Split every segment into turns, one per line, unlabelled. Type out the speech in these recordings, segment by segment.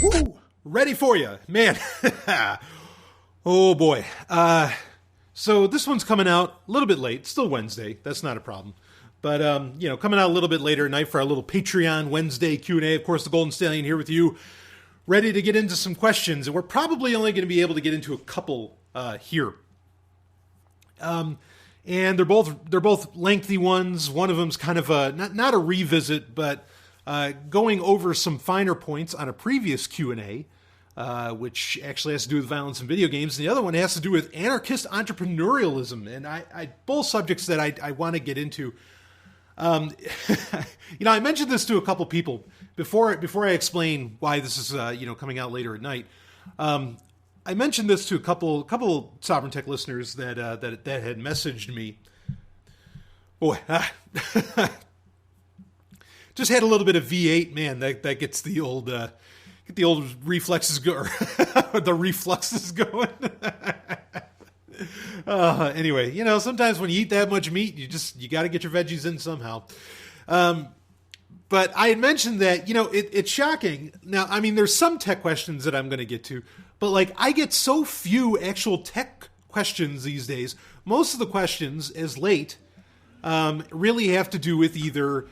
Woo! Ready for you, man. Oh boy. So this one's coming out a little bit late. Still Wednesday. That's not a problem. But, coming out a little bit later at night for our little Patreon Wednesday Q&A. Of course, the Golden Stallion here with you, ready to get into some questions. And we're probably only going to be able to get into a couple here. And they're both lengthy ones. One of them's kind of a, not a revisit, but going over some finer points on a previous Q&A, which actually has to do with violence in video games. And the other one has to do with anarchist entrepreneurialism. And I both subjects that I want to get into. I mentioned this to a couple people before I explain why this is, coming out later at night. I mentioned this to a couple Sovereign Tech listeners that had messaged me. Boy, just had a little bit of V8, man. That gets the old reflexes the refluxes going. Anyway, sometimes when you eat that much meat, you got to get your veggies in somehow. But I had mentioned that, it's shocking. Now, I mean, there's some tech questions that I'm going to get to, but I get so few actual tech questions these days. Most of the questions as late, really have to do with either,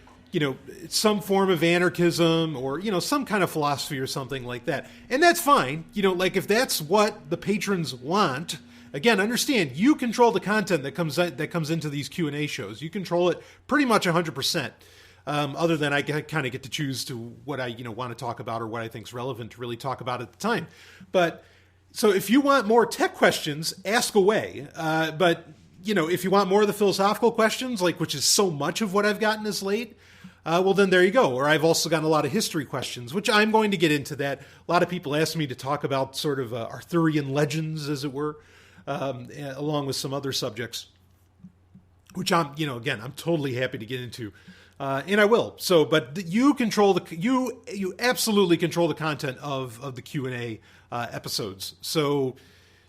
some form of anarchism or, some kind of philosophy or something like that. And that's fine. If that's what the patrons want. Again, understand, you control the content that comes into these Q&A shows. You control it pretty much 100%. Other than I kind of get to choose to what I want to talk about or what I think is relevant to really talk about at the time. But so if you want more tech questions, ask away. But if you want more of the philosophical questions, which is so much of what I've gotten as late, well, then there you go. Or I've also gotten a lot of history questions, which I'm going to get into that. A lot of people ask me to talk about sort of Arthurian legends, as it were. Along with some other subjects, which I'm totally happy to get into, and I will. So, but you control you absolutely control the content of the Q&A episodes. So,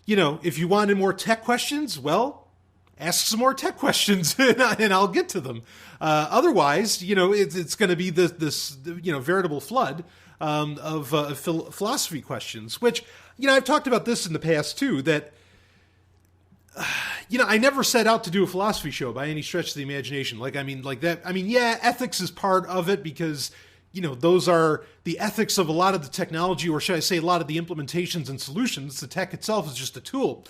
if you wanted more tech questions, well, ask some more tech questions, and I'll get to them. Otherwise, it's going to be this veritable flood of philosophy questions, which I've talked about this in the past too. That. I never set out to do a philosophy show by any stretch of the imagination. Ethics is part of it because, those are the ethics of a lot of the technology, or should I say a lot of the implementations and solutions. The tech itself is just a tool,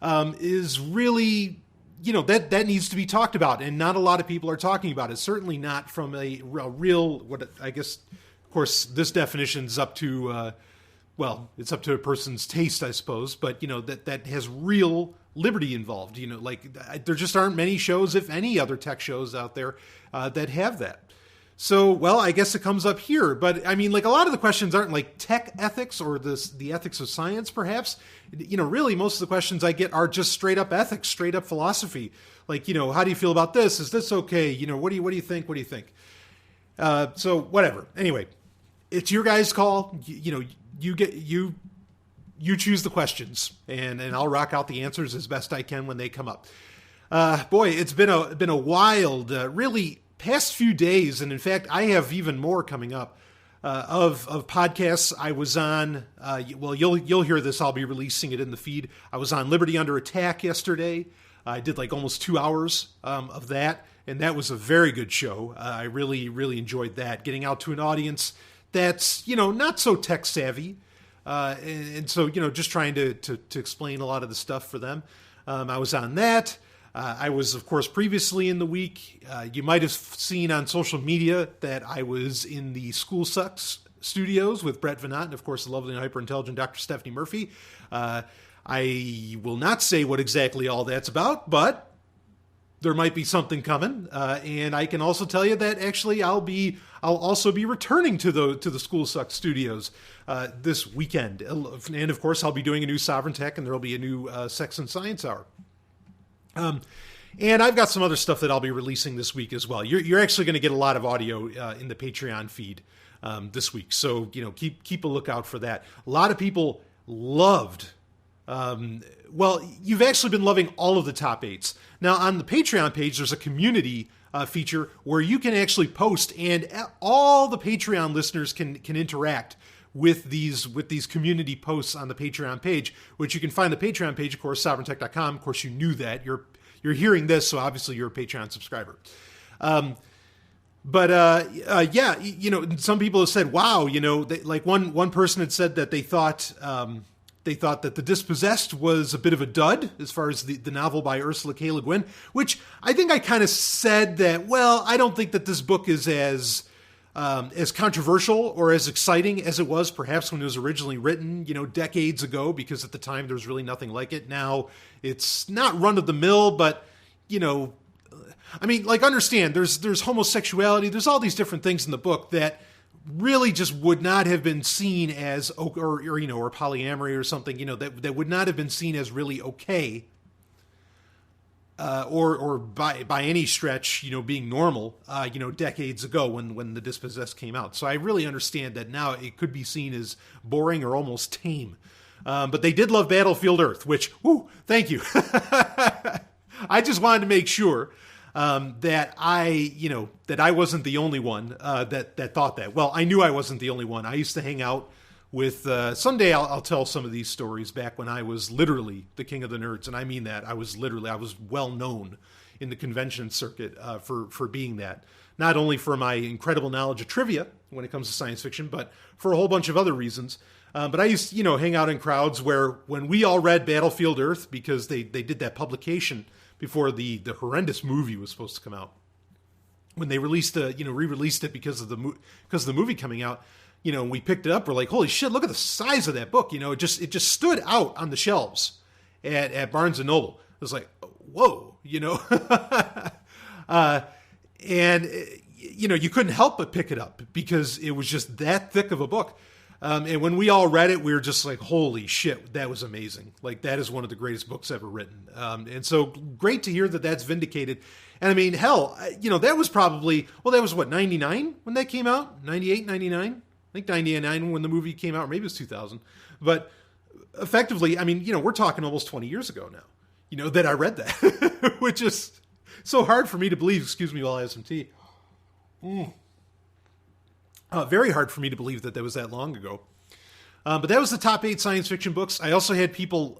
is really, that needs to be talked about. And not a lot of people are talking about it. Certainly not from a real, what I guess, of course, this definition is up to, it's up to a person's taste, I suppose. But, that has real liberty involved. There just aren't many shows, if any other tech shows out there that have that. So, I guess it comes up here. But I mean, a lot of the questions aren't tech ethics or the ethics of science, perhaps. Really, most of the questions I get are just straight up ethics, straight up philosophy. How do you feel about this? Is this okay? What do you think? What do you think? So whatever. Anyway, it's your guys' call. You choose the questions, and I'll rock out the answers as best I can when they come up. Boy, it's been a wild, really past few days, and in fact, I have even more coming up of podcasts I was on. You'll hear this. I'll be releasing it in the feed. I was on Liberty Under Attack yesterday. I did almost 2 hours of that, and that was a very good show. I really, really enjoyed that. Getting out to an audience that's not so tech savvy. And so, just trying to explain a lot of the stuff for them. I was on that. I was, of course, previously in the week. You might have seen on social media that I was in the School Sucks studios with Brett Venat and, of course, the lovely and hyper-intelligent Dr. Stephanie Murphy. I will not say what exactly all that's about, but there might be something coming. And I can also tell you that actually I'll also be returning to the School Sucks studios this weekend. And of course, I'll be doing a new Sovereign Tech, and there'll be a new Sex and Science Hour. And I've got some other stuff that I'll be releasing this week as well. You're actually going to get a lot of audio in the Patreon feed this week. So, keep a lookout for that. A lot of people loved you've actually been loving all of the top 8s. Now, on the Patreon page, there's a community feature where you can actually post, and all the Patreon listeners can interact with these community posts on the Patreon page, which you can find the Patreon page, of course, sovereigntech.com. Of course, you knew that. You're hearing this, so obviously you're a Patreon subscriber. Yeah, some people have said, wow, like one person had said that they thought that The Dispossessed was a bit of a dud as far as the novel by Ursula K. Le Guin, which I think I kind of said that, well, I don't think that this book is as controversial or as exciting as it was perhaps when it was originally written, decades ago, because at the time there was really nothing like it. Now it's not run of the mill, but, understand there's homosexuality, there's all these different things in the book that really just would not have been seen as, or polyamory or something, that would not have been seen as really okay, or by any stretch, being normal, decades ago when The Dispossessed came out. So I really understand that now it could be seen as boring or almost tame. But they did love Battlefield Earth, which, thank you. I just wanted to make sure that I wasn't the only one that thought that. Well, I knew I wasn't the only one. I used to hang out with, someday I'll tell some of these stories back when I was literally the king of the nerds, and I mean that. I was well known in the convention circuit for being that. Not only for my incredible knowledge of trivia when it comes to science fiction, but for a whole bunch of other reasons. But I used to, hang out in crowds where when we all read Battlefield Earth, because they did that publication before the horrendous movie was supposed to come out. When they released re-released it because of the movie coming out, and we picked it up, we're like, holy shit, look at the size of that book. It just stood out on the shelves at Barnes and Noble. It was like, whoa, and you couldn't help but pick it up because it was just that thick of a book. And when we all read it, we were just like, holy shit, that was amazing. Like, that is one of the greatest books ever written. And so great to hear that that's vindicated. And I mean, hell, that was probably, that was what, 99 when that came out? 98, 99? I think 99 when the movie came out, or maybe it was 2000. But effectively, I mean, we're talking almost 20 years ago now, that I read that, which is so hard for me to believe. Excuse me while I have some tea. Very hard for me to believe that was that long ago. But that was the top 8 science fiction books. I also had people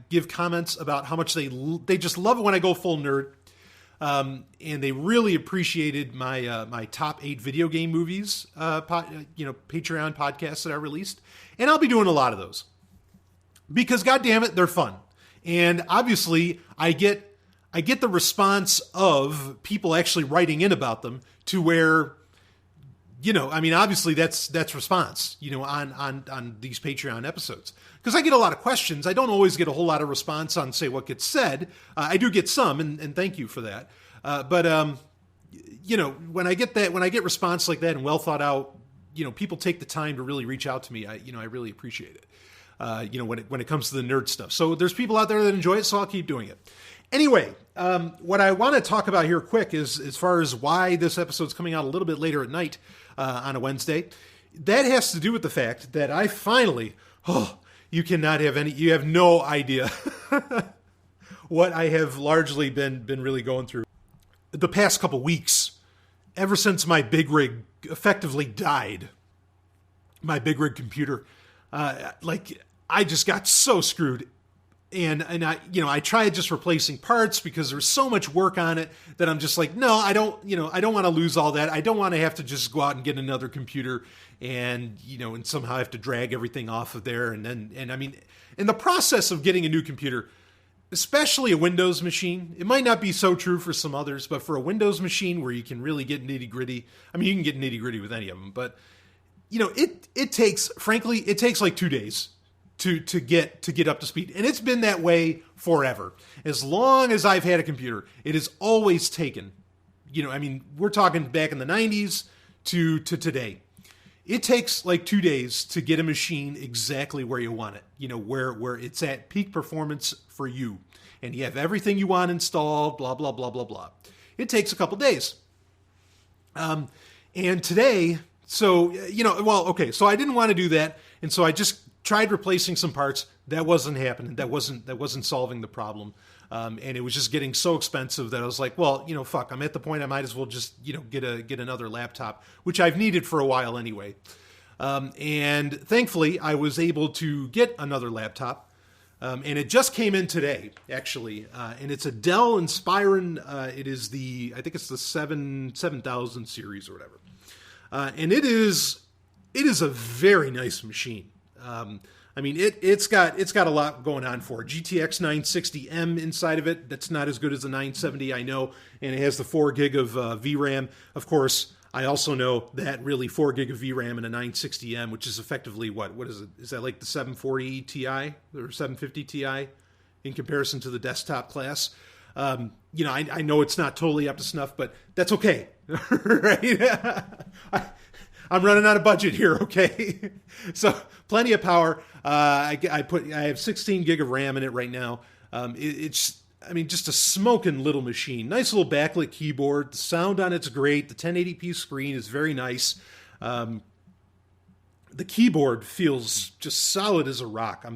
give comments about how much they just love it when I go full nerd. And they really appreciated my top 8 video game movies, Patreon podcasts that I released. And I'll be doing a lot of those. Because, goddamn it, they're fun. And obviously, I get the response of people actually writing in about them to where, obviously that's response, on these Patreon episodes. Because I get a lot of questions. I don't always get a whole lot of response on, say, what gets said. I do get some, and thank you for that. But when I get response like that and well thought out, people take the time to really reach out to me. I really appreciate it. When it comes to the nerd stuff. So there's people out there that enjoy it, so I'll keep doing it. Anyway, what I want to talk about here quick is as far as why this episode's coming out a little bit later at night on a Wednesday. That has to do with the fact that I finally, you have no idea what I have largely been really going through the past couple weeks, ever since my big rig effectively died. My big rig computer, I just got so screwed. And I tried just replacing parts because there's so much work on it that I'm just like, no, I don't want to lose all that. I don't want to have to just go out and get another computer and somehow have to drag everything off of there. And I mean, in the process of getting a new computer, especially a Windows machine, it might not be so true for some others, but for a Windows machine where you can really get nitty gritty, I mean, you can get nitty gritty with any of them, but it takes like 2 days to get up to speed. And it's been that way forever. As long as I've had a computer, it has always taken, we're talking back in the 90s to today. It takes like 2 days to get a machine exactly where you want it, where it's at peak performance for you. And you have everything you want installed, blah, blah, blah, blah, blah. It takes a couple days. And today, so I didn't want to do that. And so I just tried replacing some parts. That wasn't happening. That wasn't solving the problem. And it was just getting so expensive that I was like, well, fuck, I'm at the point I might as well just, get another laptop, which I've needed for a while anyway. And thankfully, I was able to get another laptop. And it just came in today, actually. And it's a Dell Inspiron. It is I think it's the 7000 series or whatever. And it is a very nice machine. It's got a lot going on for it. GTX 960M inside of it. That's not as good as the 970, I know. And it has the 4 gig of VRAM. Of course, I also know that really 4 gig of VRAM in a 960M, which is effectively what is it? Is that like the 740 Ti or 750 Ti in comparison to the desktop class? I know it's not totally up to snuff, but that's okay, right? I'm running out of budget here, okay? So plenty of power. I have 16 gig of RAM in it right now. It's just a smoking little machine. Nice little backlit keyboard. The sound on it's great. The 1080p screen is very nice. The keyboard feels just solid as a rock.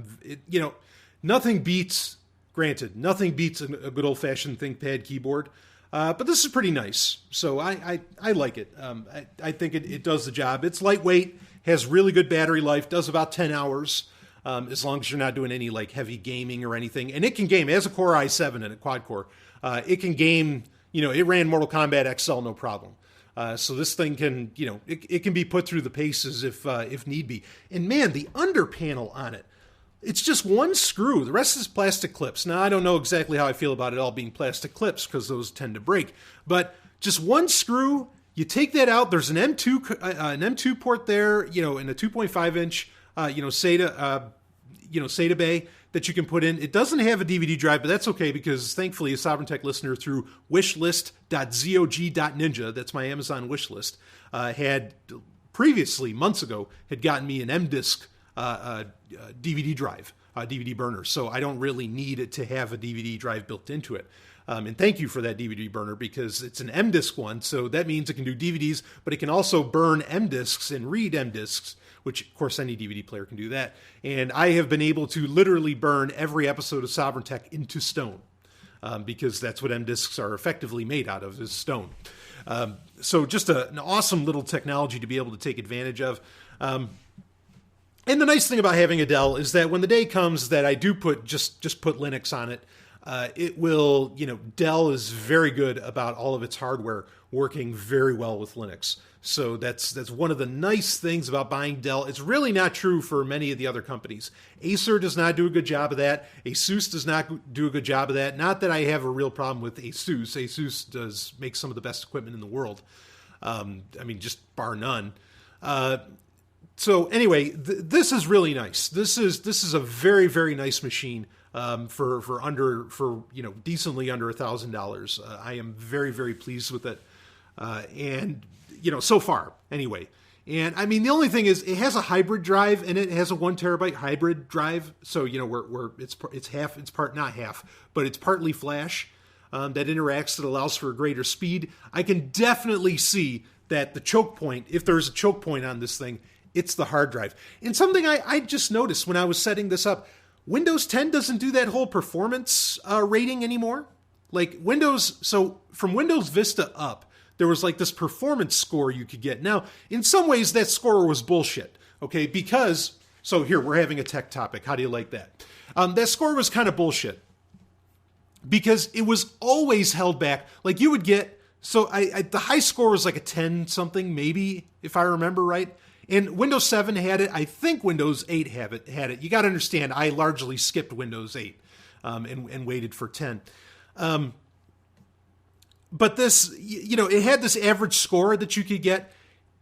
Nothing beats a good old-fashioned ThinkPad keyboard. But this is pretty nice, so I like it. I think it does the job. It's lightweight, has really good battery life, does about 10 hours, as long as you're not doing any like heavy gaming or anything. And it can game. It has a Core i7 and a quad core. It can game. It ran Mortal Kombat XL no problem. So this thing can, it can be put through the paces if need be. And man, the under panel on it. It's just one screw. The rest is plastic clips. Now, I don't know exactly how I feel about it all being plastic clips because those tend to break. But just one screw, you take that out. There's an M2 port there, and a 2.5 inch, SATA bay that you can put in. It doesn't have a DVD drive, but that's okay because thankfully a Sovereign Tech listener through wishlist.zog.ninja, that's my Amazon wish list, had previously, months ago, had gotten me an M-Disc DVD drive, DVD burner. So I don't really need it to have a DVD drive built into it. And thank you for that DVD burner because it's an M-Disc one. So that means it can do DVDs, but it can also burn M-Discs and read M-Discs, which of course any DVD player can do that. And I have been able to literally burn every episode of Sovereign Tech into stone because that's what M-Discs are effectively made out of, is stone. So just an awesome little technology to be able to take advantage of. And the nice thing about having a Dell is that when the day comes that I do put Linux on it, it will, Dell is very good about all of its hardware working very well with Linux. So that's one of the nice things about buying Dell. It's really not true for many of the other companies. Acer does not do a good job of that. Asus does not do a good job of that. Not that I have a real problem with Asus. Asus does make some of the best equipment in the world. Just bar none. So anyway, this is really nice. This is a very, very nice machine for decently under $1,000. I am very, very pleased with it, and so far anyway. And the only thing is it has a hybrid drive and it has a 1 terabyte hybrid drive. So it's partly flash that interacts, that allows for greater speed. I can definitely see that the choke point, if there's a choke point on this thing, it's the hard drive. And something I just noticed when I was setting this up, Windows 10 doesn't do that whole performance rating anymore. Like so from Windows Vista up, there was like this performance score you could get. Now, in some ways, that score was bullshit, okay? So here, we're having a tech topic. How do you like that? That score was kind of bullshit because it was always held back. Like you would get, the high score was like a 10 something, maybe, if I remember right. And Windows 7 had it. I think Windows 8 had it. You got to understand, I largely skipped Windows 8 and waited for 10. But this, it had this average score that you could get.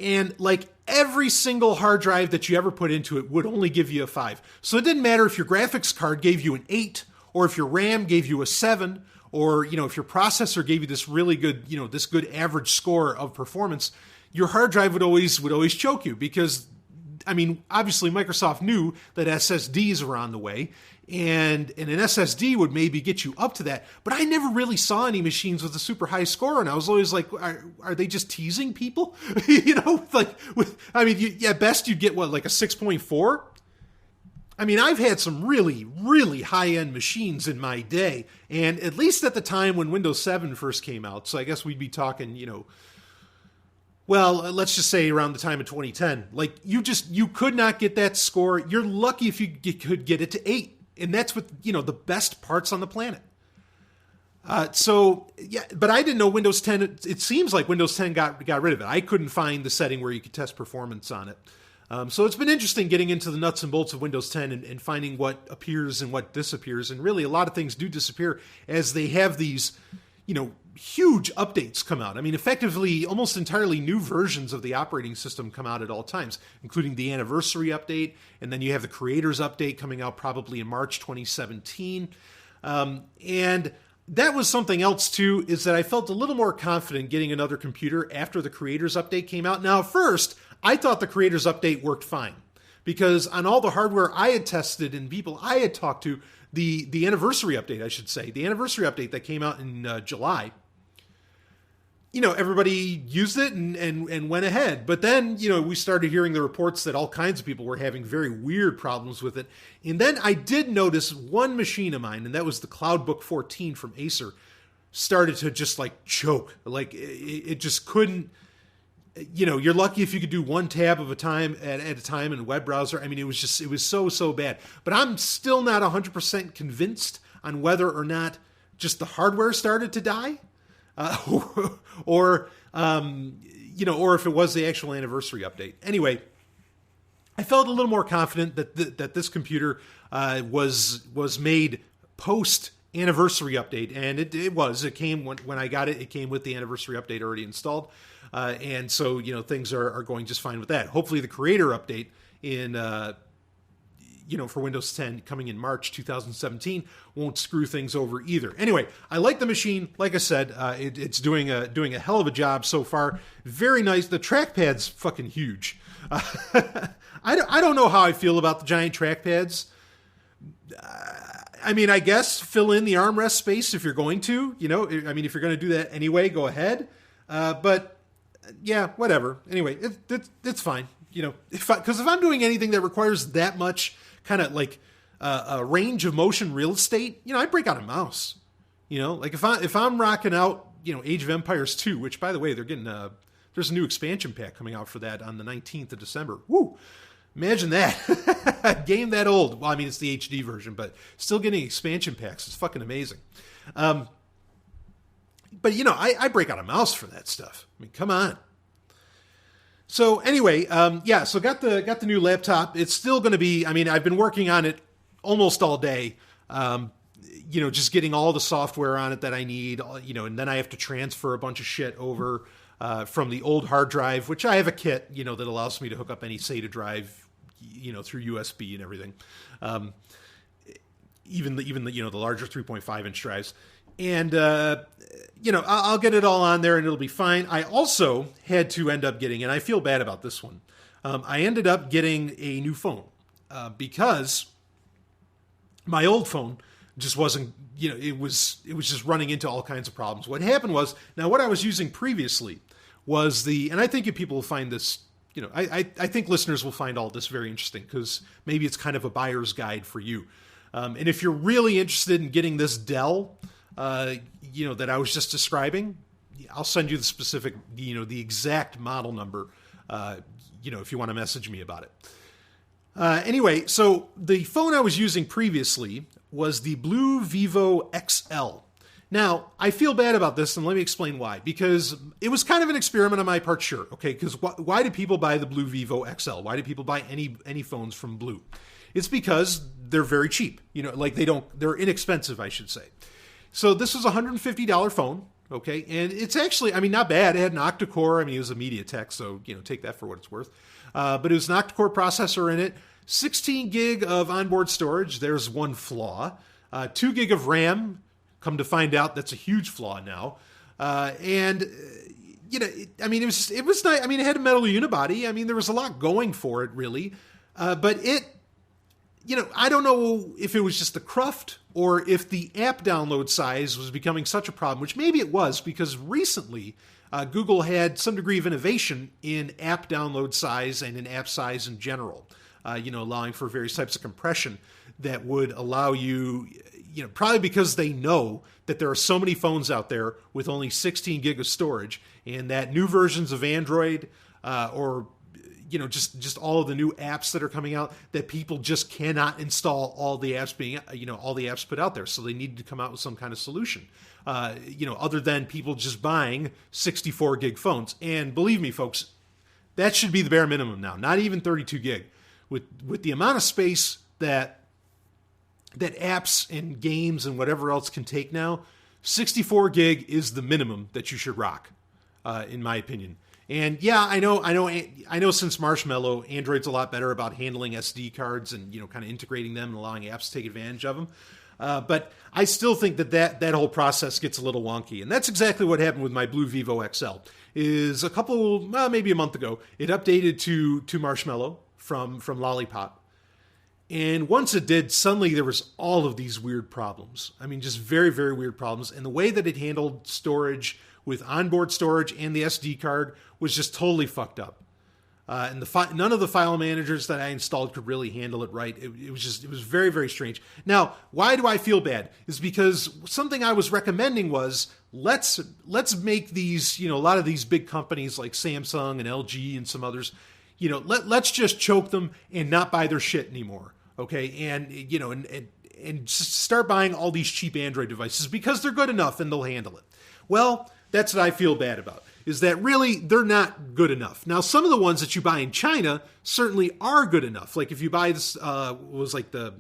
And like every single hard drive that you ever put into it would only give you a 5. So it didn't matter if your graphics card gave you an 8 or if your RAM gave you a 7 or, if your processor gave you this really good, this good average score of performance. Your hard drive would always choke you because, obviously Microsoft knew that SSDs were on the way, and an SSD would maybe get you up to that. But I never really saw any machines with a super high score, and I was always like, are they just teasing people? At best you'd get like a 6.4. I mean, I've had some really, really high-end machines in my day, and at least at the time when Windows 7 first came out, so I guess we'd be talking, well, let's just say around the time of 2010, like you could not get that score. You're lucky if you could get it to 8, and that's with, the best parts on the planet. But I didn't know Windows 10, it seems like Windows 10 got rid of it. I couldn't find the setting where you could test performance on it. So it's been interesting getting into the nuts and bolts of Windows 10 and finding what appears and what disappears. And really, a lot of things do disappear as they have these, huge updates come out. I mean, effectively, almost entirely new versions of the operating system come out at all times, including the anniversary update. And then you have the creators update coming out probably in March 2017. And that was something else, too, is that I felt a little more confident getting another computer after the creators update came out. Now, first, I thought the creators update worked fine because on all the hardware I had tested and people I had talked to, the anniversary update, I should say, the anniversary update that came out in July, everybody used it and went ahead. But then, we started hearing the reports that all kinds of people were having very weird problems with it. And then I did notice one machine of mine, and that was the CloudBook 14 from Acer, started to just choke. Like it just couldn't. You're lucky if you could do one tab of a time at a time in a web browser. I mean, it was so bad. But I'm still not 100% convinced on whether or not just the hardware started to die, or if it was the actual anniversary update. Anyway, I felt a little more confident that this computer was made post anniversary update, and it came when I got it. It came with the anniversary update already installed. And so, things are going just fine with that. Hopefully the creator update in, for Windows 10 coming in March 2017 won't screw things over either. Anyway, I like the machine. Like I said, it's doing a hell of a job so far. Very nice. The trackpad's fucking huge. I don't know how I feel about the giant trackpads. I mean, I guess fill in the armrest space if you're going to, if you're going to do that anyway, go ahead. But yeah, whatever. Anyway, it's fine. Because if I'm doing anything that requires that much kind of a range of motion real estate, I break out a mouse. If I'm rocking out, Age of Empires 2, which by the way, they're getting there's a new expansion pack coming out for that on the 19th of December. Woo! Imagine that. Game that old. Well, I mean, it's the HD version, but still getting expansion packs. It's fucking amazing. But, I break out a mouse for that stuff. I mean, come on. So anyway, so got the new laptop. It's still going to be, I've been working on it almost all day. Just getting all the software on it that I need, and then I have to transfer a bunch of shit over from the old hard drive, which I have a kit, that allows me to hook up any SATA drive, through USB and everything. Even the larger 3.5 inch drives. And, I'll get it all on there and it'll be fine. I also had to end up getting, and I feel bad about this one, I ended up getting a new phone because my old phone just wasn't, it was just running into all kinds of problems. What happened was, now what I was using previously was and I think if people will find this, I think listeners will find all this very interesting because maybe it's kind of a buyer's guide for you. And if you're really interested in getting this Dell, that I was just describing, I'll send you the specific, the exact model number, if you want to message me about it. Anyway, so the phone I was using previously was the Blue Vivo XL. Now, I feel bad about this, and let me explain why. Because it was kind of an experiment on my part, sure. Okay, because why do people buy the Blue Vivo XL? Why do people buy any phones from Blue? It's because they're very cheap. They're inexpensive, I should say. So this was a $150 phone, okay? And it's actually, not bad. It had an octa-core. It was a MediaTek, so, take that for what it's worth. But it was an octa-core processor in it, 16 gig of onboard storage. There's one flaw. 2 gig of RAM. Come to find out, that's a huge flaw now. It was nice. It had a metal unibody. There was a lot going for it, really. But it, I don't know if it was just the cruft or if the app download size was becoming such a problem, which maybe it was because recently Google had some degree of innovation in app download size and in app size in general. allowing for various types of compression that would allow you, probably because they know that there are so many phones out there with only 16 gig of storage, and that new versions of Android or just all of the new apps that are coming out, that people just cannot install all the apps all the apps put out there. So they need to come out with some kind of solution, other than people just buying 64 gig phones. And believe me, folks, that should be the bare minimum now, not even 32 gig. With the amount of space that apps and games and whatever else can take now, 64 gig is the minimum that you should rock, in my opinion. And yeah, I know since Marshmallow, Android's a lot better about handling SD cards and, kind of integrating them and allowing apps to take advantage of them. But I still think that whole process gets a little wonky. And that's exactly what happened with my Blue Vivo XL. Is maybe a month ago, it updated to Marshmallow from Lollipop. And once it did, suddenly there was all of these weird problems. I mean, just very, very weird problems. And the way that it handled storage with onboard storage and the SD card was just totally fucked up. And none of the file managers that I installed could really handle it right. It was very, very strange. Now, why do I feel bad? Is because something I was recommending was let's make these, a lot of these big companies like Samsung and LG and some others, let's just choke them and not buy their shit anymore. Okay. And, and start buying all these cheap Android devices because they're good enough and they'll handle it. Well, that's what I feel bad about, is that really they're not good enough. Now, some of the ones that you buy in China certainly are good enough. Like if you buy this, was like the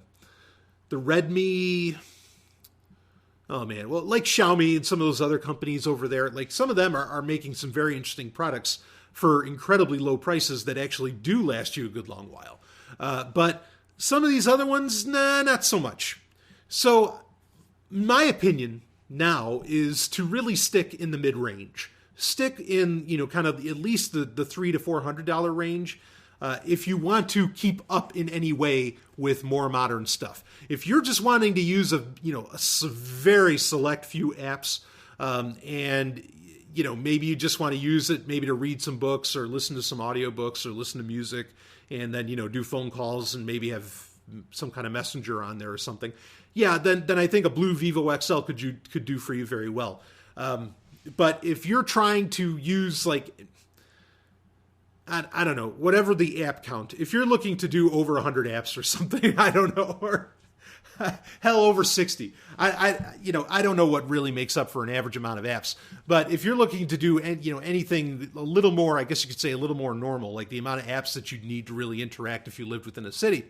Redmi, like Xiaomi and some of those other companies over there, like some of them are making some very interesting products for incredibly low prices that actually do last you a good long while. But some of these other ones, not so much. So my opinion now is to really stick in the mid-range. Stick in, kind of at least the $300 to $400 range if you want to keep up in any way with more modern stuff. If you're just wanting to use a very select few apps and maybe you just want to use it maybe to read some books or listen to some audiobooks or listen to music and then, do phone calls and maybe have some kind of messenger on there or something. Yeah, then I think a Blue Vivo XL could do for you very well. But if you're trying to use I don't know, whatever the app count, if you're looking to do over 100 apps or something, I don't know, or hell, over 60. I don't know what really makes up for an average amount of apps. But if you're looking to do anything a little more, I guess you could say a little more normal, like the amount of apps that you'd need to really interact if you lived within a city,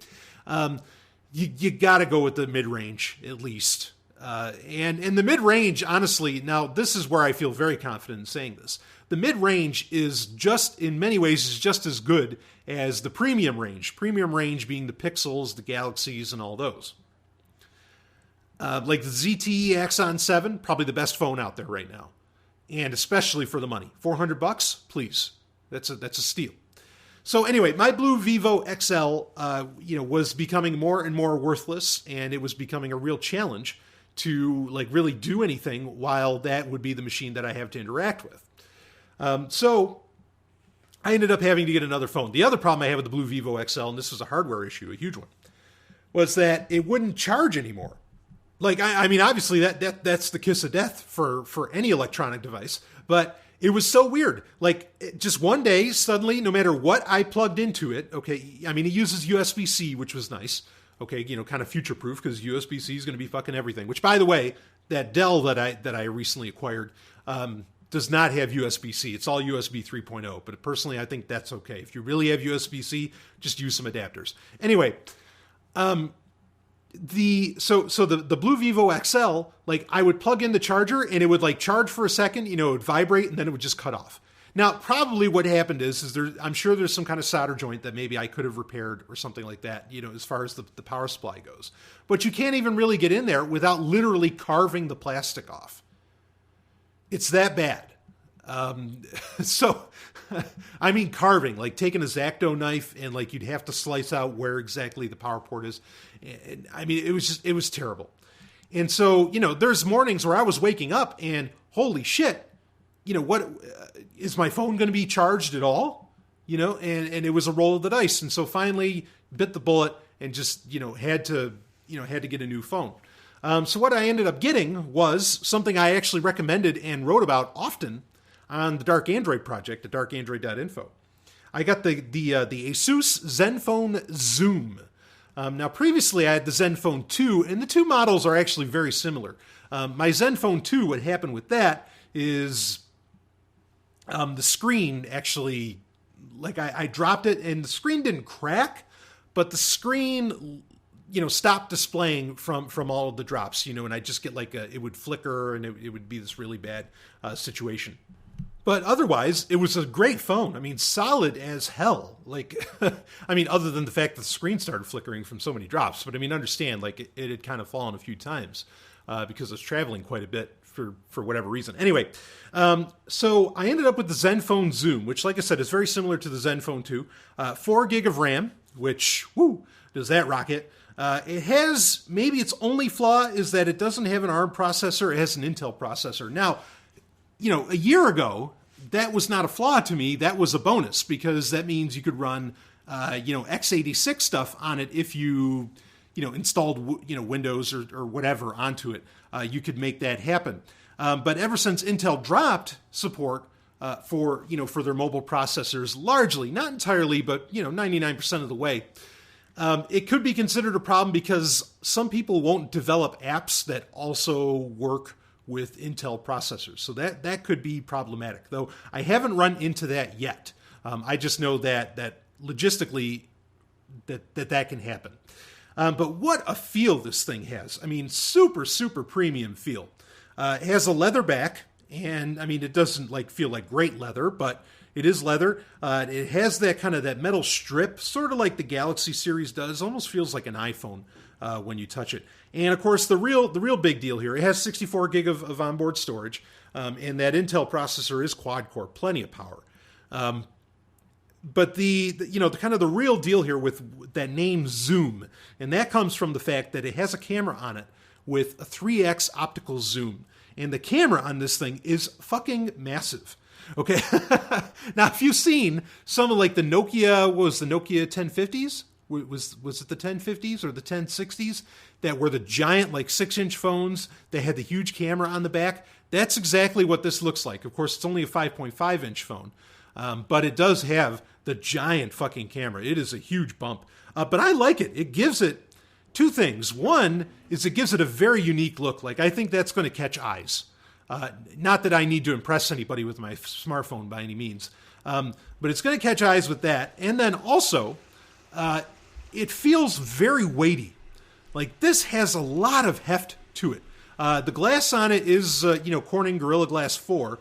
you got to go with the mid-range at least. And the mid-range, honestly, now this is where I feel very confident in saying this. The mid-range is in many ways, is just as good as the premium range. Premium range being the Pixels, the Galaxies, and all those. Like the ZTE Axon 7, probably the best phone out there right now. And especially for the money. $400, please. That's a steal. So anyway, my Blue Vivo XL, was becoming more and more worthless, and it was becoming a real challenge to really do anything while that would be the machine that I have to interact with. So I ended up having to get another phone. The other problem I have with the Blue Vivo XL, and this was a hardware issue, a huge one, was that it wouldn't charge anymore. I mean, obviously that's the kiss of death for any electronic device, but it was so weird. Just one day, suddenly, no matter what I plugged into it, okay, I mean, it uses USB-C, which was nice. Okay, kind of future-proof because USB-C is going to be fucking everything. Which, by the way, that Dell that I recently acquired does not have USB-C. It's all USB 3.0. But personally, I think that's okay. If you really have USB-C, just use some adapters. Anyway, the Blue Vivo XL, I would plug in the charger and it would charge for a second, it would vibrate and then it would just cut off. Now, probably what happened is I'm sure there's some kind of solder joint that maybe I could have repaired or something like that, as far as the power supply goes. But you can't even really get in there without literally carving the plastic off. It's that bad. So, I mean carving, taking a X-Acto knife and you'd have to slice out where exactly the power port is. And, I mean, it was terrible. And so, there's mornings where I was waking up and holy shit, what is my phone going to be charged at all? and it was a roll of the dice. And so finally bit the bullet and just, had to get a new phone. So what I ended up getting was something I actually recommended and wrote about often on the Dark Android project at darkandroid.info. I got the Asus Zenfone Zoom. Now, previously I had the Zenfone 2, and the two models are actually very similar. My Zenfone 2, what happened with that is the screen actually, I dropped it, and the screen didn't crack, but the screen, stopped displaying from all of the drops, and I just get it would flicker, and it would be this really bad situation. But otherwise, it was a great phone. I mean, solid as hell. Other than the fact that the screen started flickering from so many drops. But understand, it had kind of fallen a few times because I was traveling quite a bit for whatever reason. Anyway, so I ended up with the Zenfone Zoom, which, like I said, is very similar to the Zenfone 2. 4 gig of RAM, which, does that rocket. It has, maybe its only flaw is that it doesn't have an ARM processor. It has an Intel processor. Now, a year ago, that was not a flaw to me. That was a bonus because that means you could run, x86 stuff on it if you, installed, Windows or whatever onto it. You could make that happen. But ever since Intel dropped support for their mobile processors, largely, not entirely, but 99% of the way, it could be considered a problem because some people won't develop apps that also work with Intel processors. So that could be problematic, though I haven't run into that yet. I just know that logistically that can happen. But what a feel this thing has. Super, super premium feel. It has a leather back, and it doesn't feel like great leather, but it is leather. It has that kind of that metal strip, sort of like the Galaxy series does. Almost feels like an iPhone when you touch it. And of course, the real big deal here, it has 64 gig of onboard storage, and that Intel processor is quad core, plenty of power. But the kind of the real deal here with that name Zoom, and that comes from the fact that it has a camera on it with a 3x optical zoom, and the camera on this thing is fucking massive. Okay, now if you've seen some of the Nokia, what was the Nokia 1050s? Was it the 1050s or the 1060s that were the giant 6-inch phones that had the huge camera on the back? That's exactly what this looks like. Of course, it's only a 5.5-inch phone, but it does have the giant fucking camera. It is a huge bump, but I like it. It gives it two things. One is it gives it a very unique look. I think that's going to catch eyes. Not that I need to impress anybody with my smartphone by any means, but it's going to catch eyes with that. And then also, it feels very weighty. This has a lot of heft to it. The glass on it is, Corning Gorilla Glass 4.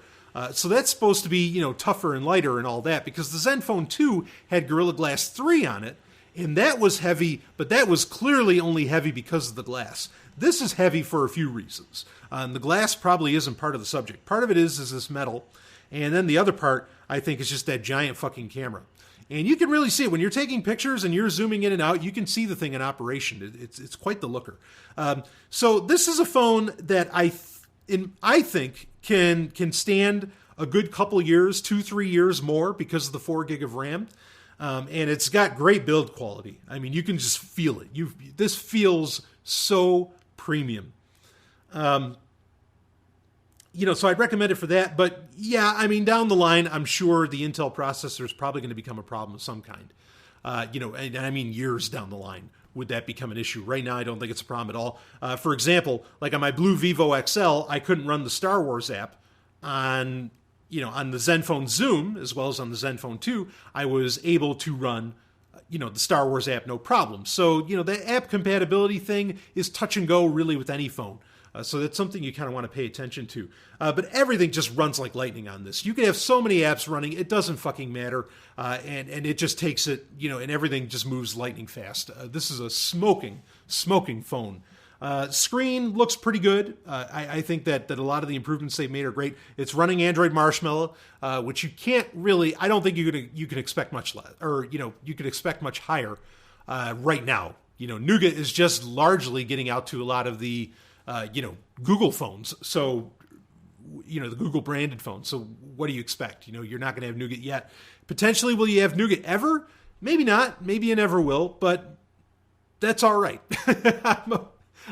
So that's supposed to be, tougher and lighter and all that, because the Zenfone 2 had Gorilla Glass 3 on it, and that was heavy, but that was clearly only heavy because of the glass. This is heavy for a few reasons. The glass probably isn't part of the subject. Part of it is this metal, and then the other part, I think, is just that giant fucking camera. And you can really see it when you're taking pictures and you're zooming in and out. You can see the thing in operation. It's quite the looker. So this is a phone that I think can stand a good couple years, 2-3 years more because of the 4 gig of RAM. And it's got great build quality. You can just feel it. This feels so premium. So I'd recommend it for that. But yeah, down the line, I'm sure the Intel processor is probably going to become a problem of some kind. And years down the line, would that become an issue? Right now, I don't think it's a problem at all. For example, on my Blue Vivo XL, I couldn't run the Star Wars app on the Zenfone Zoom, as well as on the Zenfone 2. I was able to run, the Star Wars app, no problem. So, the app compatibility thing is touch and go really with any phone. So that's something you kind of want to pay attention to. But everything just runs like lightning on this. You can have so many apps running, it doesn't fucking matter. And it just takes it, and everything just moves lightning fast. This is a smoking phone. Screen looks pretty good. I think that a lot of the improvements they've made are great. It's running Android Marshmallow, which you can't really, I don't think you can expect much less, or, you can expect much higher right now. Nougat is just largely getting out to a lot of the, Google phones. So the Google branded phone. So what do you expect? You're not going to have Nougat yet. Potentially, will you have Nougat ever? Maybe not. Maybe you never will, but that's all right.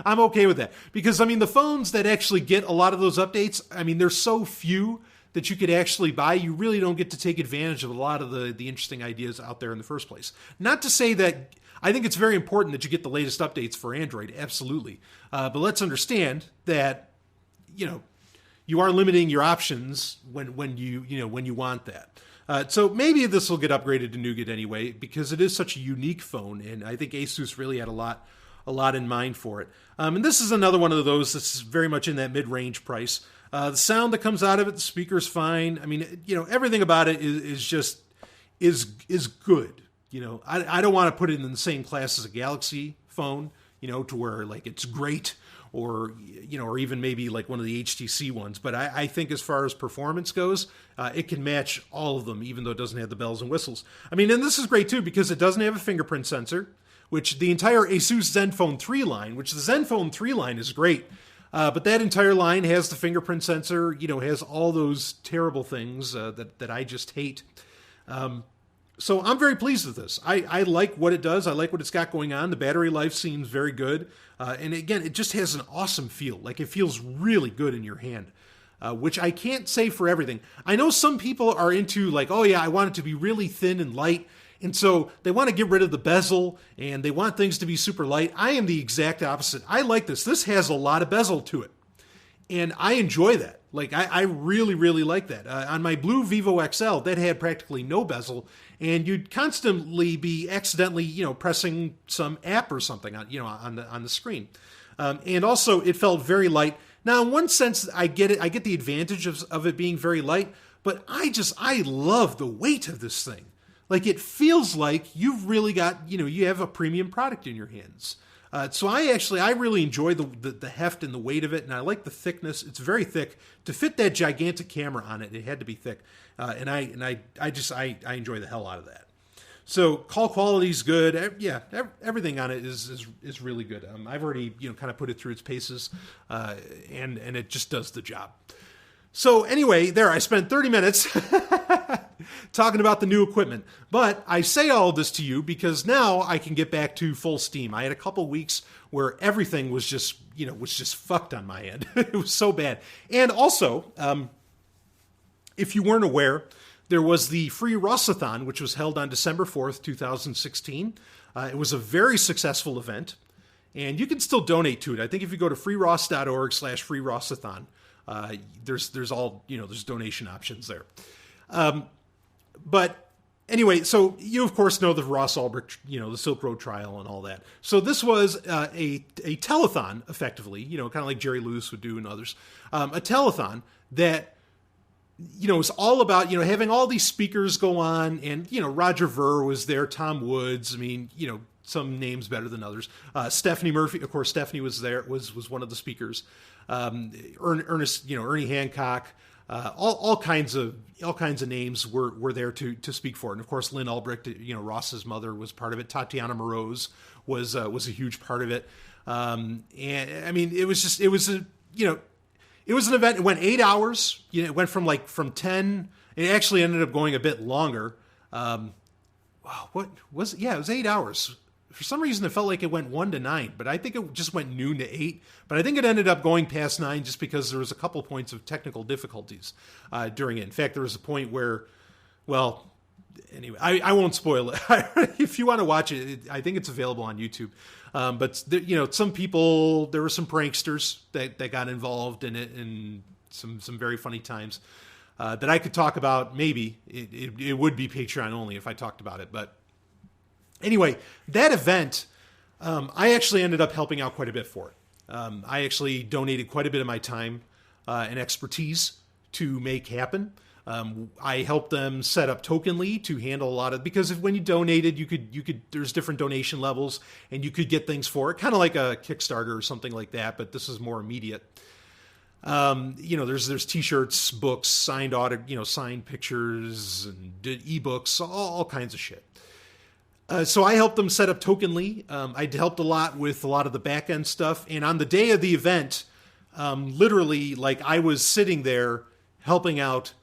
I'm okay with that because, the phones that actually get a lot of those updates, they're so few that you could actually buy. You really don't get to take advantage of a lot of the interesting ideas out there in the first place. Not to say that I think it's very important that you get the latest updates for Android, absolutely. But let's understand that, you are limiting your options when you want that. So maybe this will get upgraded to Nougat anyway, because it is such a unique phone, and I think ASUS really had a lot in mind for it. And this is another one of those that's very much in that mid-range price. The sound that comes out of it, the speaker's fine. Everything about it is good. I don't want to put it in the same class as a Galaxy phone, to where like it's great, or even maybe like one of the HTC ones. But I think as far as performance goes, it can match all of them, even though it doesn't have the bells and whistles. And this is great too, because it doesn't have a fingerprint sensor, which the entire ASUS ZenFone 3 line, which the ZenFone 3 line is great. But that entire line has the fingerprint sensor, has all those terrible things that I just hate. So I'm very pleased with this. I like what it does. I like what it's got going on. The battery life seems very good. And again, it just has an awesome feel. Like, it feels really good in your hand, which I can't say for everything. I know some people are into like, oh yeah, I want it to be really thin and light. And so they want to get rid of the bezel and they want things to be super light. I am the exact opposite. I like this. This has a lot of bezel to it. And I enjoy that. Like, I really, really like that. On my blue Vivo XL, that had practically no bezel, and you'd constantly be accidentally, pressing some app or something on the screen. And also, it felt very light. Now, in one sense, I get it. I get the advantage of it being very light, but I love the weight of this thing. Like, it feels like you've really got, you have a premium product in your hands. So I really enjoy the heft and the weight of it, and I like the thickness. It's very thick. To fit that gigantic camera on it, it had to be thick, and I enjoy the hell out of that. So call quality is good. Everything on it is really good. I've already kind of put it through its paces, and it just does the job. So anyway, there, I spent 30 minutes talking about the new equipment. But I say all of this to you because now I can get back to full steam. I had a couple weeks where everything was just fucked on my end. It was so bad. And also, if you weren't aware, there was the free Rossathon, which was held on December 4th, 2016. It was a very successful event, and you can still donate to it. I think if you go to freeross.org/freerossathon, there's all, there's donation options there. But anyway, so you of course know the Ross Ulbricht, the Silk Road trial and all that. So this was a telethon, effectively, kind of like Jerry Lewis would do and others. A telethon that, is all about, having all these speakers go on, and, Roger Ver was there, Tom Woods, some names better than others. Stephanie Murphy, of course, Stephanie was there, was one of the speakers. Ernie Hancock, all kinds of names were there to speak for it. And of course, Lynn Ulbricht, Ross's mother, was part of it. Tatiana Moroz was a huge part of it. And it was an event. It went 8 hours. It went from 10. It actually ended up going a bit longer. What was it? Yeah, it was 8 hours. For some reason, it felt like it went 1 to 9, but I think it just went noon to 8. But I think it ended up going past 9 just because there was a couple points of technical difficulties during it. In fact, there was a point where, well, anyway, I won't spoil it. If you want to watch it, I think it's available on YouTube. But some people, there were some pranksters that got involved in it, and some very funny times that I could talk about. Maybe it would be Patreon only if I talked about it, but. Anyway, that event, I actually ended up helping out quite a bit for it. I actually donated quite a bit of my time and expertise to make happen. I helped them set up Tokenly to handle a lot of, because when you donated, you could there's different donation levels and you could get things for it, kind of like a Kickstarter or something like that, but this is more immediate. There's t-shirts, books, signed signed pictures, and ebooks, all kinds of shit. So I helped them set up Tokenly. I helped a lot with a lot of the back-end stuff. And on the day of the event, literally, like, I was sitting there helping out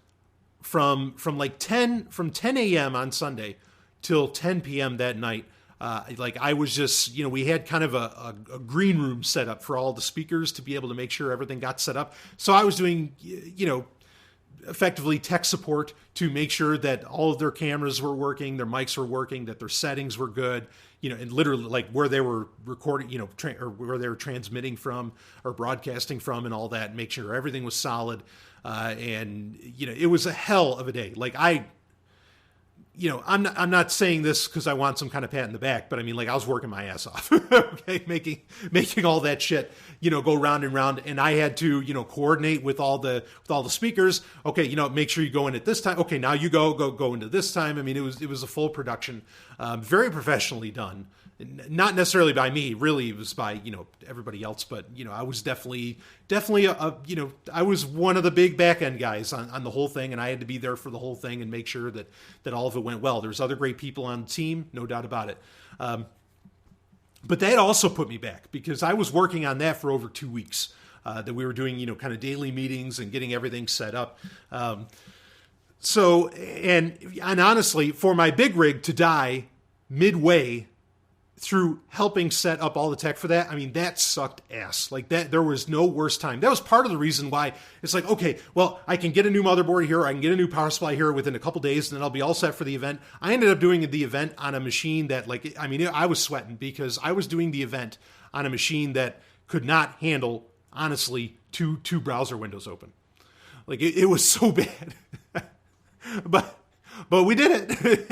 from 10 a.m. on Sunday till 10 p.m. that night. Like, I was just, we had kind of a green room set up for all the speakers to be able to make sure everything got set up. So I was doing, effectively tech support to make sure that all of their cameras were working, their mics were working, that their settings were good, and literally like where they were recording, or where they were transmitting from or broadcasting from and all that, and make sure everything was solid. And it was a hell of a day. Like, I'm not saying this because I want some kind of pat in the back, but I mean, like, I was working my ass off, okay, making all that shit, go round and round, and I had to, coordinate with all the speakers. Okay, make sure you go in at this time. Okay, now you go into this time. I mean, it was a full production, very professionally done. Not necessarily by me, really, it was by, everybody else, but, I was definitely I was one of the big back end guys on the whole thing, and I had to be there for the whole thing and make sure that all of it went well. There's other great people on the team, no doubt about it. But that also put me back because I was working on that for over 2 weeks, that we were doing, kind of daily meetings and getting everything set up. So, and honestly, for my big rig to die midway through helping set up all the tech for that, I mean, that sucked ass. Like, that, there was no worse time. That was part of the reason why it's like, okay, well, I can get a new motherboard here, I can get a new power supply here within a couple days, and then I'll be all set for the event. I ended up doing the event on a machine that, like, I mean, I was sweating because I was doing the event on a machine that could not handle, honestly, two browser windows open. Like, it was so bad. But we did it,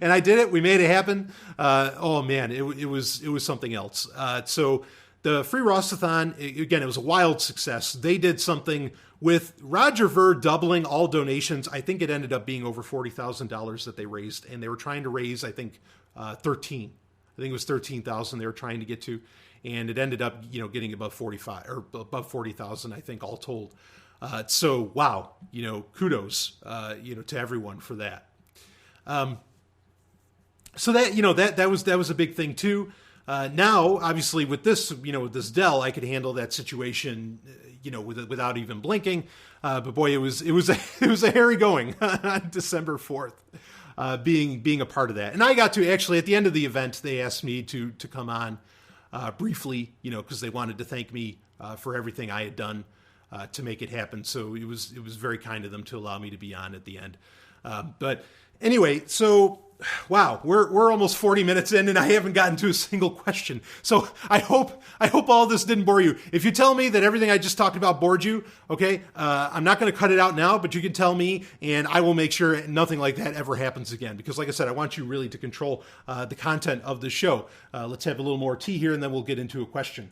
and I did it. We made it happen. Oh man, it was something else. So the free Rostathon, again, it was a wild success. They did something with Roger Ver doubling all donations. I think it ended up being over $40,000 that they raised, and they were trying to raise, I think, 13. I think it was 13,000 they were trying to get to, and it ended up, getting above 45 or above 40,000, I think, all told. So wow, kudos, to everyone for that. So that, that was a big thing too. Now, obviously with this, with this Dell, I could handle that situation, without even blinking. But boy, it was a hairy going on December 4th, being a part of that. And I got to actually, at the end of the event, they asked me to come on, briefly, cause they wanted to thank me, for everything I had done, to make it happen. So it was very kind of them to allow me to be on at the end. But anyway, so wow, we're almost 40 minutes in and I haven't gotten to a single question. So I hope all this didn't bore you. If you tell me that everything I just talked about bored you, okay, I'm not going to cut it out now, but you can tell me and I will make sure nothing like that ever happens again. Because like I said, I want you really to control the content of the show. Let's have a little more tea here and then we'll get into a question.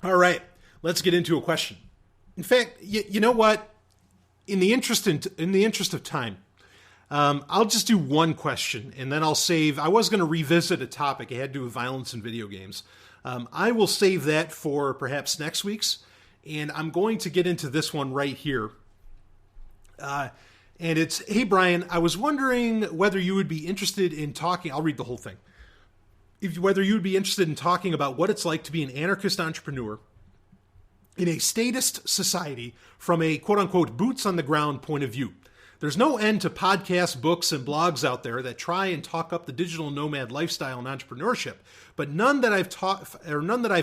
All right, let's get into a question. In fact, you know what? In the interest of time, I'll just do one question, and then I'll save. I was going to revisit a topic. It had to do with violence in video games. I will save that for perhaps next week's, and I'm going to get into this one right here. And it's, hey, Brian, I was wondering whether you would be interested in talking. I'll read the whole thing. Whether you would be interested in talking about what it's like to be an anarchist entrepreneur in a statist society from a quote-unquote boots-on-the-ground point of view. There's no end to podcasts, books, and blogs out there that try and talk up the digital nomad lifestyle and entrepreneurship, but none that I've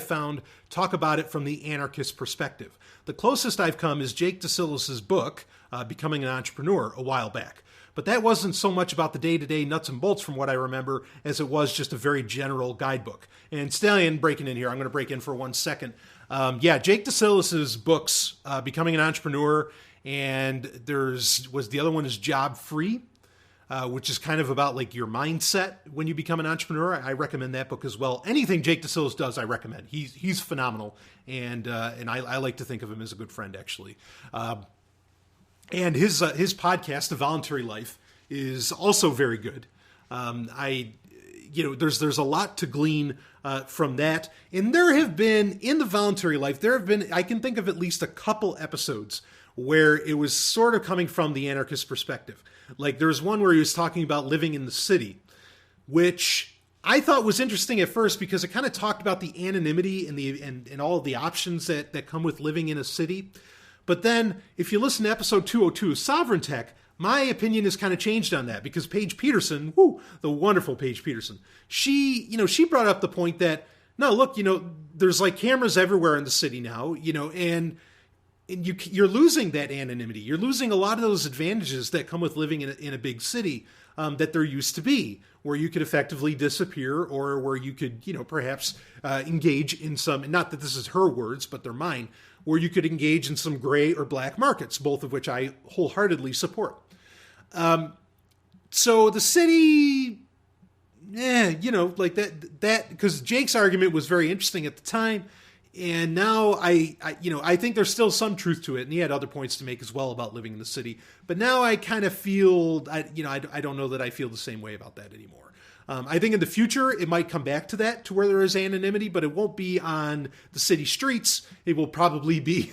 found talk about it from the anarchist perspective. The closest I've come is Jake DeSillis' book, Becoming an Entrepreneur, a while back. But that wasn't so much about the day-to-day nuts and bolts from what I remember as it was just a very general guidebook. And Stallion breaking in here, I'm going to break in for 1 second. Jake DeSillis' books, Becoming an Entrepreneur, and the other one is Job Free, which is kind of about like your mindset when you become an entrepreneur. I recommend that book as well. Anything Jake DeSillis does, I recommend. He's phenomenal, and I like to think of him as a good friend, actually. And his podcast, The Voluntary Life, is also very good. There's a lot to glean from that. And there have been, in The Voluntary Life, I can think of at least a couple episodes where it was sort of coming from the anarchist perspective. Like there's one where he was talking about living in the city, which I thought was interesting at first because it kind of talked about the anonymity and all of the options that come with living in a city. But then if you listen to episode 202 of Sovereign Tech, my opinion has kind of changed on that because Paige Peterson, the wonderful Paige Peterson, she brought up the point that, no, look, there's like cameras everywhere in the city now, and you're losing that anonymity. You're losing a lot of those advantages that come with living in a big city that there used to be, where you could effectively disappear or where you could, perhaps engage in some, not that this is her words, but they're mine, where you could engage in some gray or black markets, both of which I wholeheartedly support. So the city, like that, because Jake's argument was very interesting at the time. And now I think there's still some truth to it. And he had other points to make as well about living in the city. But now I kind of feel, I don't know that I feel the same way about that anymore. I think in the future, it might come back to that, to where there is anonymity, but it won't be on the city streets. It will probably be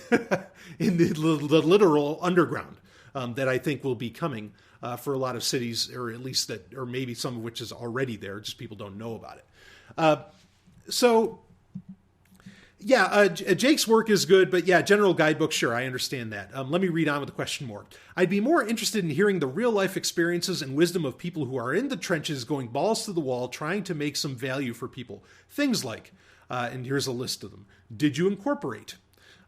in the literal underground that I think will be coming for a lot of cities, or at least that, or maybe some of which is already there, just people don't know about it. Jake's work is good, but general guidebook, sure, I understand that. Let me read on with the question more. I'd be more interested in hearing the real-life experiences and wisdom of people who are in the trenches going balls to the wall, trying to make some value for people. Things like, and here's a list of them. Did you incorporate?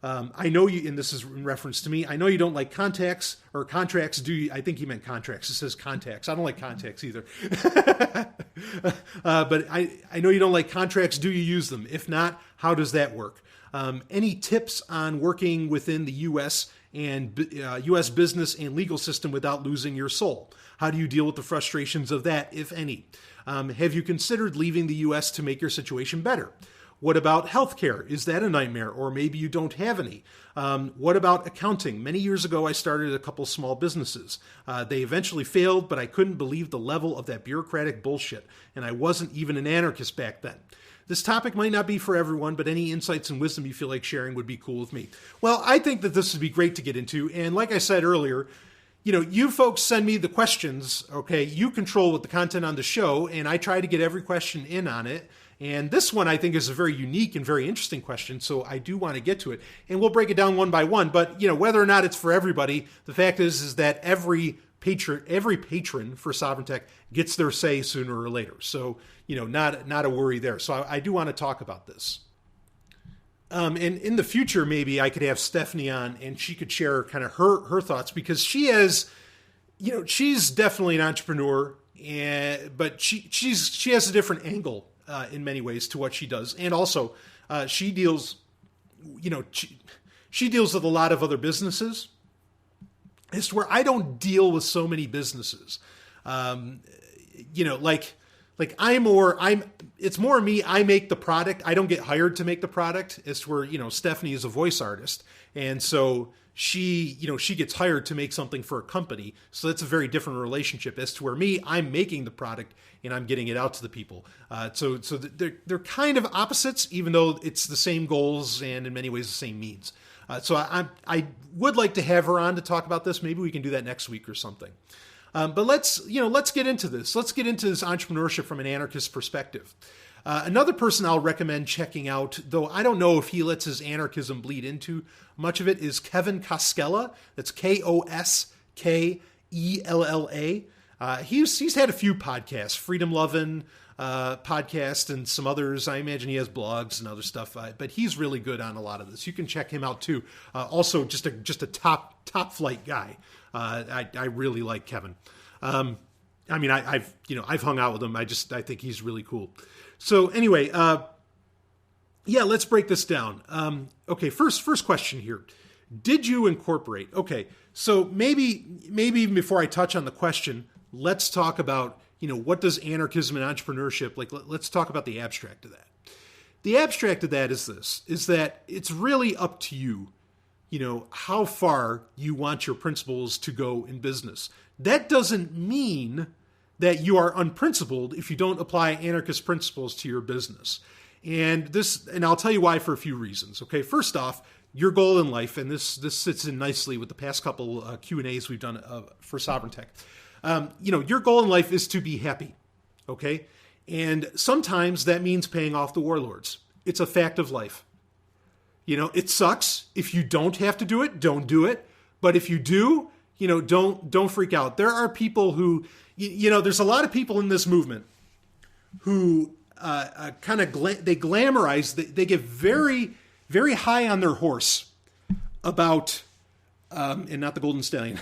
I know you, and this is in reference to me, I know you don't like contracts, do you? I think he meant contracts. It says contacts. I don't like contacts either. But I know you don't like contracts. Do you use them? If not, how does that work? Any tips on working within the U.S. and U.S. business and legal system without losing your soul? How do you deal with the frustrations of that, if any? Have you considered leaving the U.S. to make your situation better? What about healthcare? Is that a nightmare? Or maybe you don't have any. What about accounting? Many years ago, I started a couple small businesses. They eventually failed, but I couldn't believe the level of that bureaucratic bullshit. And I wasn't even an anarchist back then. This topic might not be for everyone, but any insights and wisdom you feel like sharing would be cool with me. Well, I think that this would be great to get into. And like I said earlier, you folks send me the questions, okay? You control what the content on the show, and I try to get every question in on it. And this one, I think, is a very unique and very interesting question, so I do want to get to it. And we'll break it down one by one, but, whether or not it's for everybody, the fact is that every patron for Sovereign Tech gets their say sooner or later. So, not a worry there. So I do want to talk about this. And in the future, maybe I could have Stephanie on and she could share kind of her thoughts, because she has, she's definitely an entrepreneur, but she has a different angle in many ways to what she does. And also she deals, she deals with a lot of other businesses. It's to where I don't deal with so many businesses. It's more me. I make the product. I don't get hired to make the product. It's where, Stephanie is a voice artist. And so she gets hired to make something for a company. So that's a very different relationship as to where me, I'm making the product and I'm getting it out to the people. So they're kind of opposites, even though it's the same goals and in many ways the same means. So I would like to have her on to talk about this. Maybe we can do that next week or something. But let's get into this. Let's get into this entrepreneurship from an anarchist perspective. Another person I'll recommend checking out, though I don't know if he lets his anarchism bleed into much of it, is Kevin Koskela. That's Koskella. He's had a few podcasts, Freedom Lovin' podcast and some others. I imagine he has blogs and other stuff, but he's really good on a lot of this. You can check him out too. Also, just a top flight guy. I really like Kevin. I've hung out with him. I think he's really cool. So anyway, let's break this down. Okay, first question here. Did you incorporate? Okay, so maybe even before I touch on the question, let's talk about, what does anarchism and entrepreneurship, let's talk about the abstract of that. The abstract of that is that it's really up to you, how far you want your principles to go in business. That doesn't mean that you are unprincipled if you don't apply anarchist principles to your business. And I'll tell you why for a few reasons. Okay, first off, your goal in life, and this sits in nicely with the past couple Q&As we've done for Sovereign Tech. Your goal in life is to be happy, okay? And sometimes that means paying off the warlords. It's a fact of life. It sucks. If you don't have to do it, don't do it. But if you do, don't freak out. There are people who, there's a lot of people in this movement who kind of they glamorize, they get very, very high on their horse about, and not the Golden Stallion,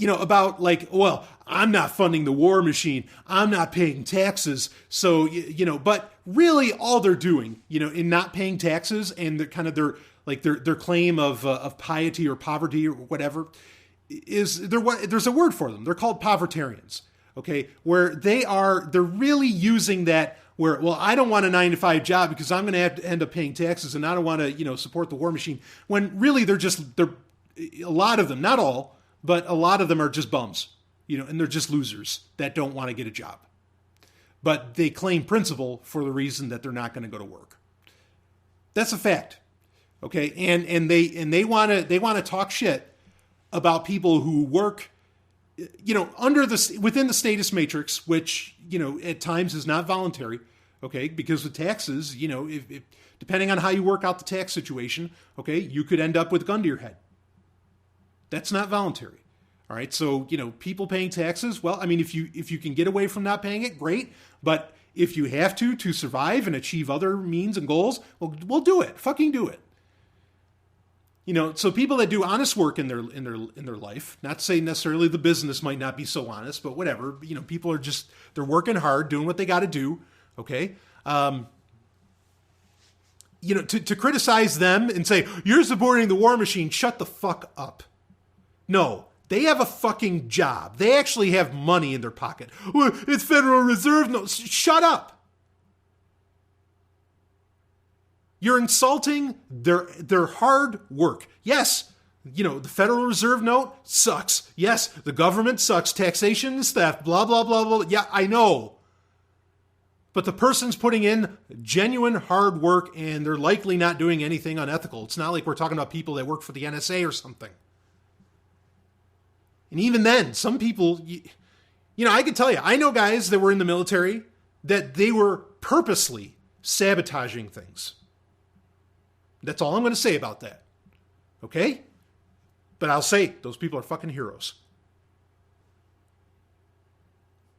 about like, well, I'm not funding the war machine. I'm not paying taxes. So, but really all they're doing, in not paying taxes and their claim of piety or poverty or whatever is there's a word for them. They're called povertarians. Okay. Where they're really using that where, well, I don't want a 9-to-5 job because I'm going to have to end up paying taxes and I don't want to, support the war machine, when really they're a lot of them, not all, but a lot of them are just bums, and they're just losers that don't want to get a job. But they claim principle for the reason that they're not going to go to work. That's a fact. Okay. And they want to talk shit about people who work, within the status matrix, which, at times is not voluntary. Okay. Because with taxes, if depending on how you work out the tax situation, okay, you could end up with a gun to your head. That's not voluntary. All right. So, people paying taxes, well, I mean, if you can get away from not paying it, great. But if you have to survive and achieve other means and goals, well, we'll do it. Fucking do it. So people that do honest work in their life, not to say necessarily the business might not be so honest, but whatever, people are just, they're working hard, doing what they got to do. Okay. To criticize them and say, you're supporting the war machine, shut the fuck up. No, they have a fucking job. They actually have money in their pocket. Well, it's Federal Reserve. No, shut up. You're insulting their hard work. Yes, the Federal Reserve note sucks. Yes, the government sucks. Taxation is theft, blah, blah, blah, blah. Yeah, I know. But the person's putting in genuine hard work and they're likely not doing anything unethical. It's not like we're talking about people that work for the NSA or something. And even then, some people, I can tell you, I know guys that were in the military that they were purposely sabotaging things. That's all I'm going to say about that. Okay? But I'll say, those people are fucking heroes.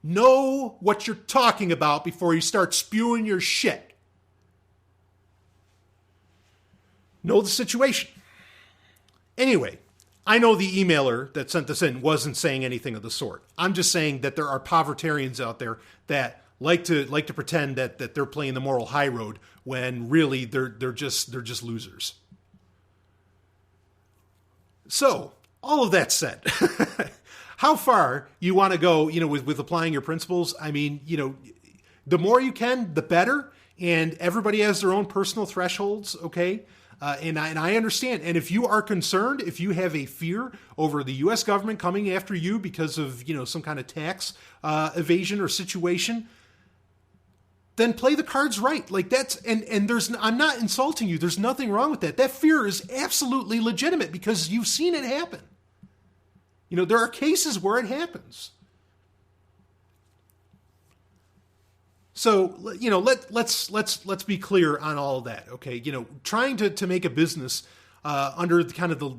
Know what you're talking about before you start spewing your shit. Know the situation. Anyway, I know the emailer that sent this in wasn't saying anything of the sort. I'm just saying that there are povertarians out there that like to pretend that they're playing the moral high road when really they're just losers. So, all of that said, how far you want to go, with applying your principles? I mean, the more you can, the better. And everybody has their own personal thresholds, okay? And I understand. And if you are concerned, if you have a fear over the U.S. government coming after you because of, some kind of tax evasion or situation, then play the cards right. Like that's, and I'm not insulting you. There's nothing wrong with that. That fear is absolutely legitimate because you've seen it happen. There are cases where it happens. So, let's be clear on all of that. Okay. Trying to make a business, under the kind of the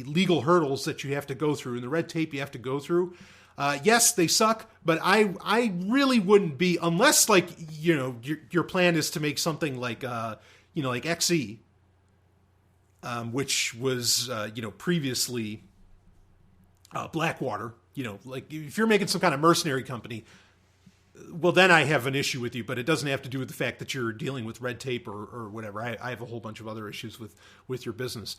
legal hurdles that you have to go through and the red tape you have to go through. Yes, they suck, but I really wouldn't be, unless your plan is to make something like XE, which was, previously, Blackwater, if you're making some kind of mercenary company, well, then I have an issue with you, but it doesn't have to do with the fact that you're dealing with red tape or whatever. I have a whole bunch of other issues with your business.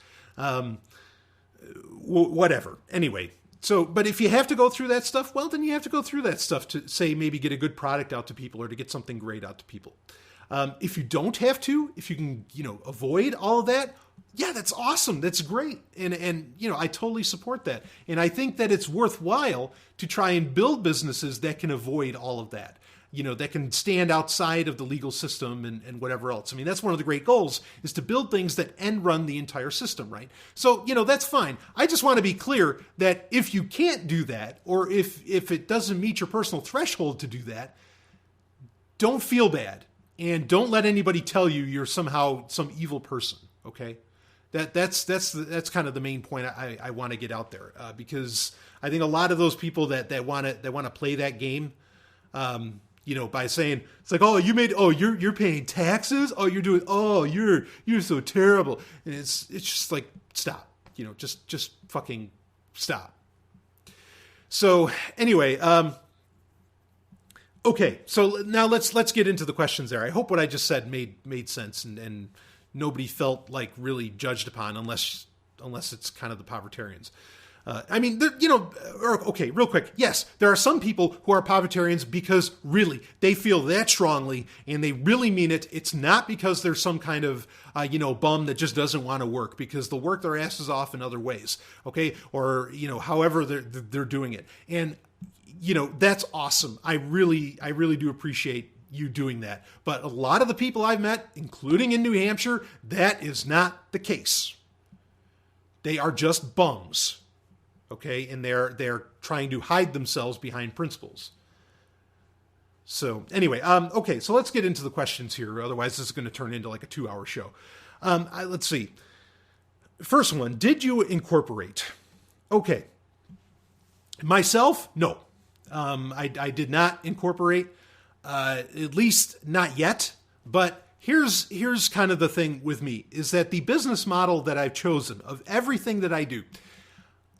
Whatever. Anyway. So, but if you have to go through that stuff, well, then you have to go through that stuff to say maybe get a good product out to people or to get something great out to people. If you don't have to, if you can, avoid all of that, yeah, that's awesome. That's great. And I totally support that. And I think that it's worthwhile to try and build businesses that can avoid all of that. that can stand outside of the legal system and whatever else. I mean, that's one of the great goals, is to build things that end run the entire system, right? So, that's fine. I just want to be clear that if you can't do that, or if it doesn't meet your personal threshold to do that, don't feel bad. And don't let anybody tell you you're somehow some evil person, okay? That's kind of the main point I want to get out there, because I think a lot of those people that want to play that game, by saying it's like, you're paying taxes, you're so terrible, and it's just like, stop, just fucking stop. So anyway, okay, so now let's get into the questions there. I hope what I just said made sense and nobody felt like really judged upon, unless it's kind of the Povertarians. Okay, real quick. Yes, there are some people who are Povertarians because really they feel that strongly and they really mean it. It's not because there's some kind of, bum that just doesn't want to work, because they'll work their asses off in other ways. Okay. Or, however they're doing it. And, that's awesome. I really do appreciate you doing that. But a lot of the people I've met, including in New Hampshire, that is not the case. They are just bums. Okay, and they're trying to hide themselves behind principles. So anyway, okay, so let's get into the questions here. Otherwise, this is going to turn into like a 2-hour show. Let's see. First one, did you incorporate? Okay. Myself, no. I did not incorporate, at least not yet. But here's kind of the thing with me, is that the business model that I've chosen of everything that I do,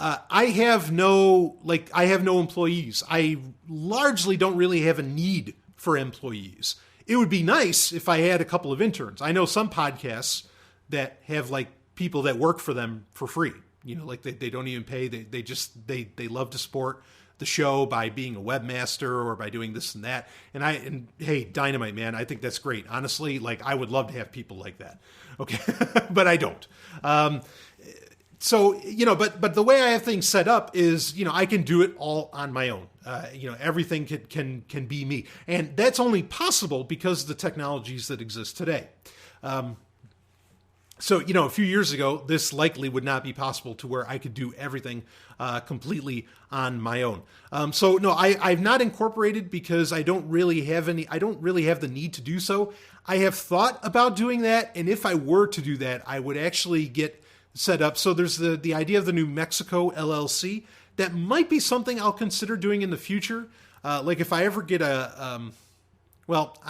I have no employees. I largely don't really have a need for employees. It would be nice if I had a couple of interns. I know some podcasts that have like people that work for them for free. Like they don't even pay. They love to support the show by being a webmaster or by doing this and that. And hey, dynamite, man, I think that's great. Honestly, like I would love to have people like that. Okay. But I don't. So, but the way I have things set up is, I can do it all on my own. Everything can be me. And that's only possible because of the technologies that exist today. So, a few years ago, this likely would not be possible, to where I could do everything completely on my own. So no, I've not incorporated because I don't really have the need to do so. I have thought about doing that. And if I were to do that, I would actually get set up. So there's the idea of the New Mexico LLC. That might be something I'll consider doing in the future. Like if I ever get I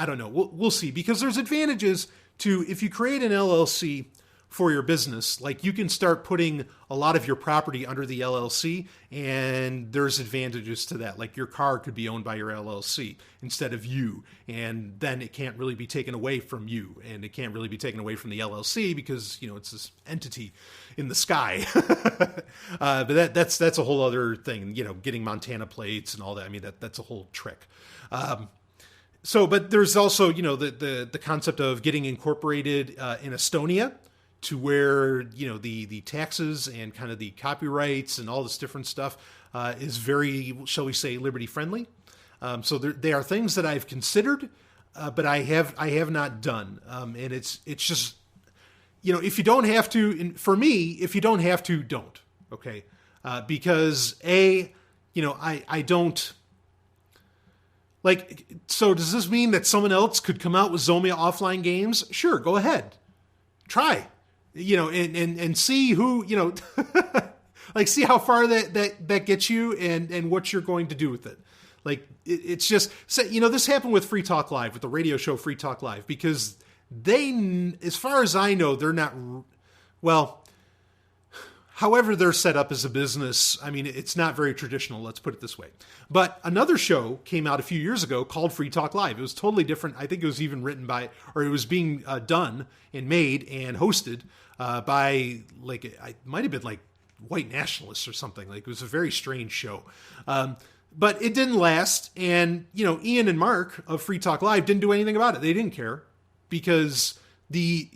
don't know. We'll see, because there's advantages to, if you create an LLC for your business, like you can start putting a lot of your property under the LLC, and there's advantages to that. Like your car could be owned by your LLC instead of you, and then it can't really be taken away from you, and it can't really be taken away from the LLC because, it's this entity in the sky. But that's a whole other thing, getting Montana plates and all that. I mean, that's a whole trick. But there's also, the concept of getting incorporated in Estonia, to where, the taxes and kind of the copyrights and all this different stuff is very, shall we say, liberty friendly. So they are things that I've considered, but I have not done. And it's just, if you don't have to, for me, if you don't have to, don't. Okay. Because I don't. Like, so does this mean that someone else could come out with Zomia offline games? Sure, go ahead. Try. And see who, like see how far that gets you and what you're going to do with it. Like, it's just, this happened with Free Talk Live, with the radio show Free Talk Live, because they, as far as I know, they're not, however they're set up as a business, I mean, it's not very traditional, let's put it this way. But another show came out a few years ago called Free Talk Live. It was totally different. I think it was even written by, or it was being done and made and hosted by, like, it might have been like white nationalists or something. Like, it was a very strange show. But it didn't last. And, Ian and Mark of Free Talk Live didn't do anything about it. They didn't care because the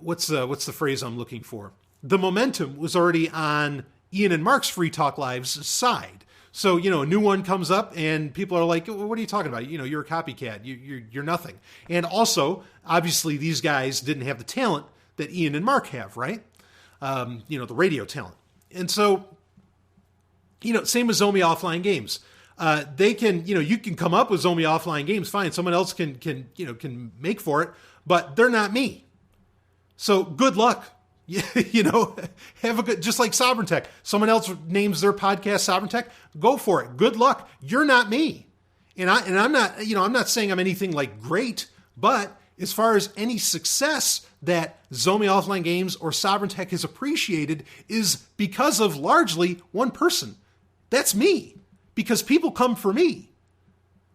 what's the phrase I'm looking for? The momentum was already on Ian and Mark's Free Talk Live's side. So, a new one comes up and people are like, what are you talking about? You're a copycat. You're nothing. And also, obviously, these guys didn't have the talent that Ian and Mark have, right? The radio talent. And so, same with Zomia Offline Games. They can, you can come up with Zomia Offline Games, fine. Someone else can make for it, but they're not me. So good luck. Have a good, just like Sovereign Tech. Someone else names their podcast Sovereign Tech. Go for it. Good luck. You're not me. And I'm not, I'm not saying I'm anything like great, but as far as any success that Zomia Offline Games or Sovereign Tech has appreciated is because of largely one person. That's me. Because people come for me.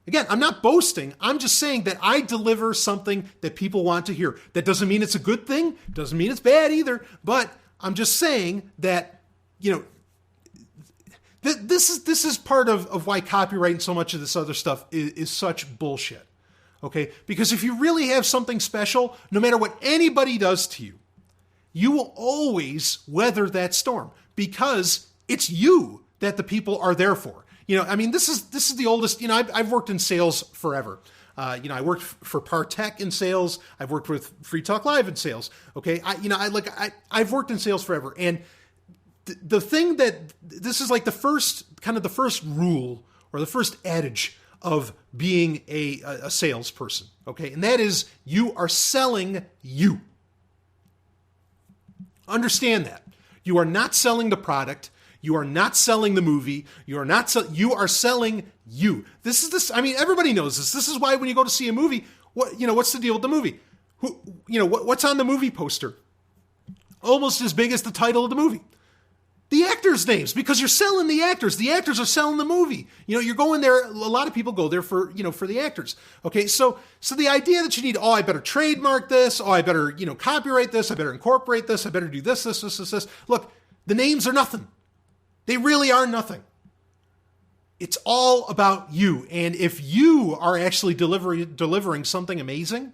Again, I'm not boasting. I'm just saying that I deliver something that people want to hear. That doesn't mean it's a good thing. Doesn't mean it's bad either. But I'm just saying that, this is part of why copyright and so much of this other stuff is such bullshit. Okay? Because if you really have something special, no matter what anybody does to you, you will always weather that storm because it's you that the people are there for. This is the oldest, I've worked in sales forever. I worked for Partech in sales. I've worked with Free Talk Live in sales. Okay. I've worked in sales forever. And the thing that this is like the first rule or the first adage of being a salesperson. Okay. And that is you are selling you. Understand that. You are not selling the product. You are not selling the movie. You are selling you. Everybody knows this. This is why when you go to see a movie, what's the deal with the movie? What's on the movie poster? Almost as big as the title of the movie. The actors' names, because you're selling the actors. The actors are selling the movie. You're going there. A lot of people go there for the actors. Okay. So the idea that you need, I better trademark this. I better, copyright this. I better incorporate this. I better do this. Look, the names are nothing. They really are nothing. It's all about you. And if you are actually delivering something amazing,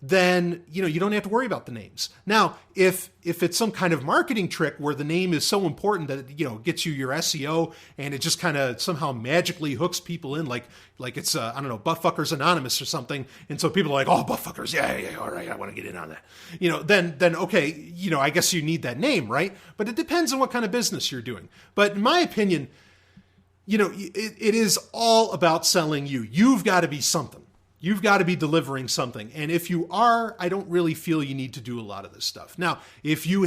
then, you don't have to worry about the names. Now, if it's some kind of marketing trick where the name is so important that it, gets you your SEO and it just kind of somehow magically hooks people in like it's, Buttfuckers Anonymous or something. And so people are like, Buttfuckers. Yeah. All right. I want to get in on that. Then, okay, I guess you need that name, right? But it depends on what kind of business you're doing. But in my opinion, it is all about selling you. You've got to be something. You've got to be delivering something. And if you are, I don't really feel you need to do a lot of this stuff. Now, if your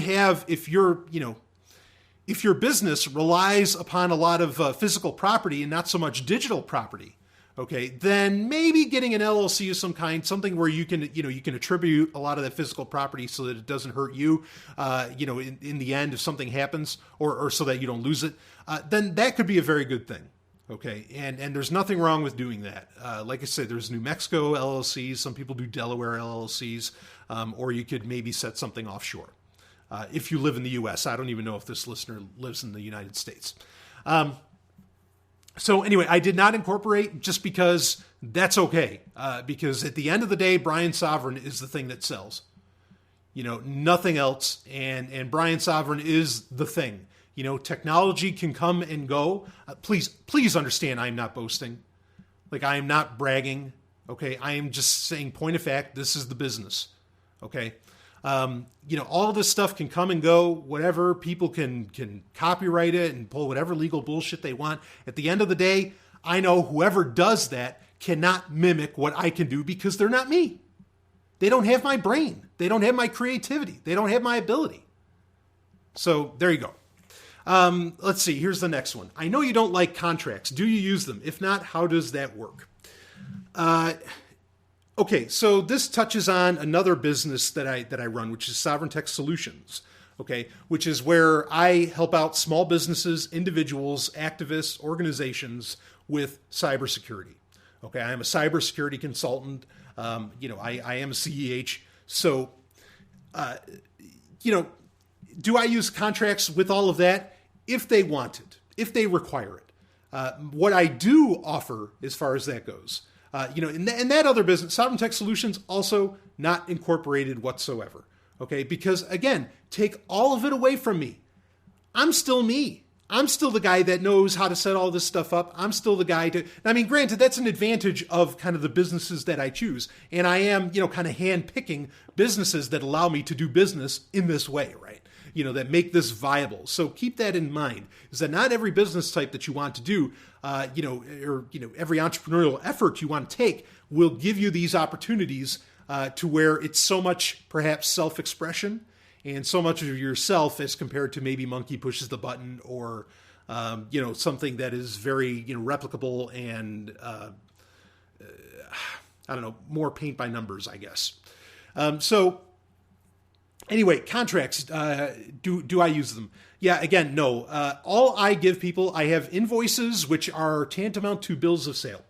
business relies upon a lot of physical property and not so much digital property, okay, then maybe getting an LLC of some kind, something where you can attribute a lot of that physical property so that it doesn't hurt you, in the end if something happens or so that you don't lose it, then that could be a very good thing. Okay, and there's nothing wrong with doing that. Like I said, there's New Mexico LLCs. Some people do Delaware LLCs, or you could maybe set something offshore. If you live in the U.S., I don't even know if this listener lives in the United States. So anyway, I did not incorporate just because that's okay. Because at the end of the day, Brian Sovereign is the thing that sells. Nothing else. And Brian Sovereign is the thing. Technology can come and go. Please understand, I am not boasting. I am not bragging. Okay. I am just saying point of fact, this is the business. Okay. All this stuff can come and go, whatever. People can copyright it and pull whatever legal bullshit they want. At the end of the day, I know whoever does that cannot mimic what I can do because they're not me. They don't have my brain. They don't have my creativity. They don't have my ability. So there you go. Let's see. Here's the next one. I know you don't like contracts. Do you use them? If not, how does that work? Okay, so this touches on another business that I run, which is Sovereign Tech Solutions. Okay, which is where I help out small businesses, individuals, activists, organizations with cybersecurity. Okay, I am a cybersecurity consultant. I am a CEH. So, do I use contracts with all of that? If they want it, if they require it. What I do offer as far as that goes, in that other business, Sovereign Tech Solutions, also not incorporated whatsoever. Okay, because again, take all of it away from me. I'm still me. I'm still the guy that knows how to set all this stuff up. I'm still the guy to, I mean, granted, that's an advantage of kind of the businesses that I choose. And I am, kind of hand-picking businesses that allow me to do business in this way, right? That make this viable. So keep that in mind, is that not every business type that you want to do, every entrepreneurial effort you want to take will give you these opportunities to where it's so much perhaps self-expression and so much of yourself as compared to maybe monkey pushes the button or, something that is very, replicable and, more paint by numbers, I guess. So anyway, contracts, do I use them? Yeah, again, no. All I give people, I have invoices, which are tantamount to bills of sale.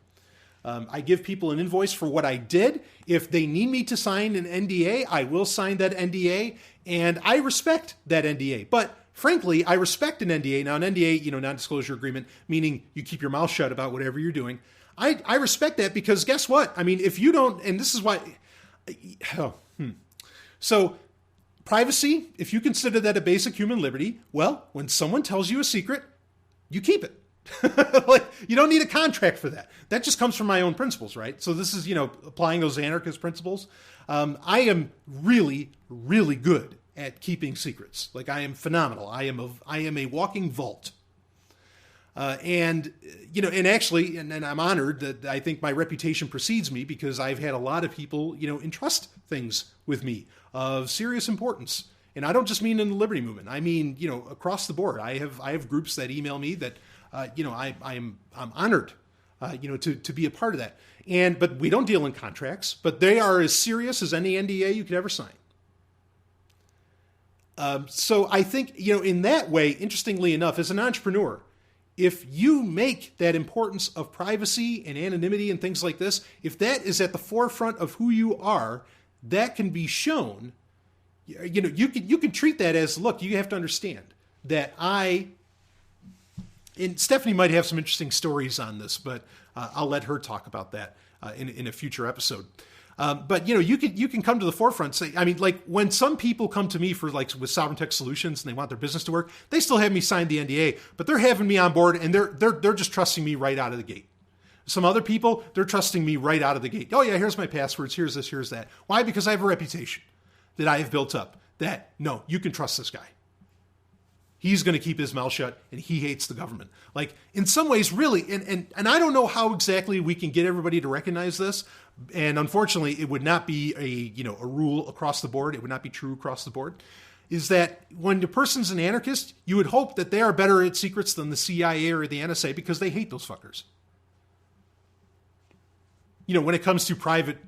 I give people an invoice for what I did. If they need me to sign an NDA, I will sign that NDA, and I respect that NDA. But frankly, I respect an NDA. Now, an NDA, non-disclosure agreement, meaning you keep your mouth shut about whatever you're doing. I respect that because guess what? I mean, if you don't, and this is why, So privacy, if you consider that a basic human liberty, well, when someone tells you a secret, you keep it. Like, you don't need a contract for that. That just comes from my own principles, right? So this is, applying those anarchist principles. I am really, really good at keeping secrets. Like, I am phenomenal. I am a walking vault. And I'm honored that I think my reputation precedes me because I've had a lot of people, entrust things with me of serious importance. And I don't just mean in the liberty movement. I mean, across the board. I have groups that email me that, I'm honored, to be a part of that. But we don't deal in contracts, but they are as serious as any NDA you could ever sign. So I think, in that way, interestingly enough, as an entrepreneur, if you make that importance of privacy and anonymity and things like this, if that is at the forefront of who you are, that can be shown. You can treat that as, look, you have to understand that and Stephanie might have some interesting stories on this, but I'll let her talk about that in a future episode. But you can come to the forefront. Say, I mean, like when some people come to me for with Sovereign Tech Solutions and they want their business to work, they still have me sign the NDA, but they're having me on board and they're just trusting me right out of the gate. Some other people, they're trusting me right out of the gate. Oh yeah, here's my passwords. Here's this, here's that. Why? Because I have a reputation that I have built up. That no, you can trust this guy. He's going to keep his mouth shut, and he hates the government. Like, in some ways, really, and I don't know how exactly we can get everybody to recognize this, and unfortunately, it would not be a rule across the board. It would not be true across the board, is that when the person's an anarchist, you would hope that they are better at secrets than the CIA or the NSA because they hate those fuckers. When it comes to private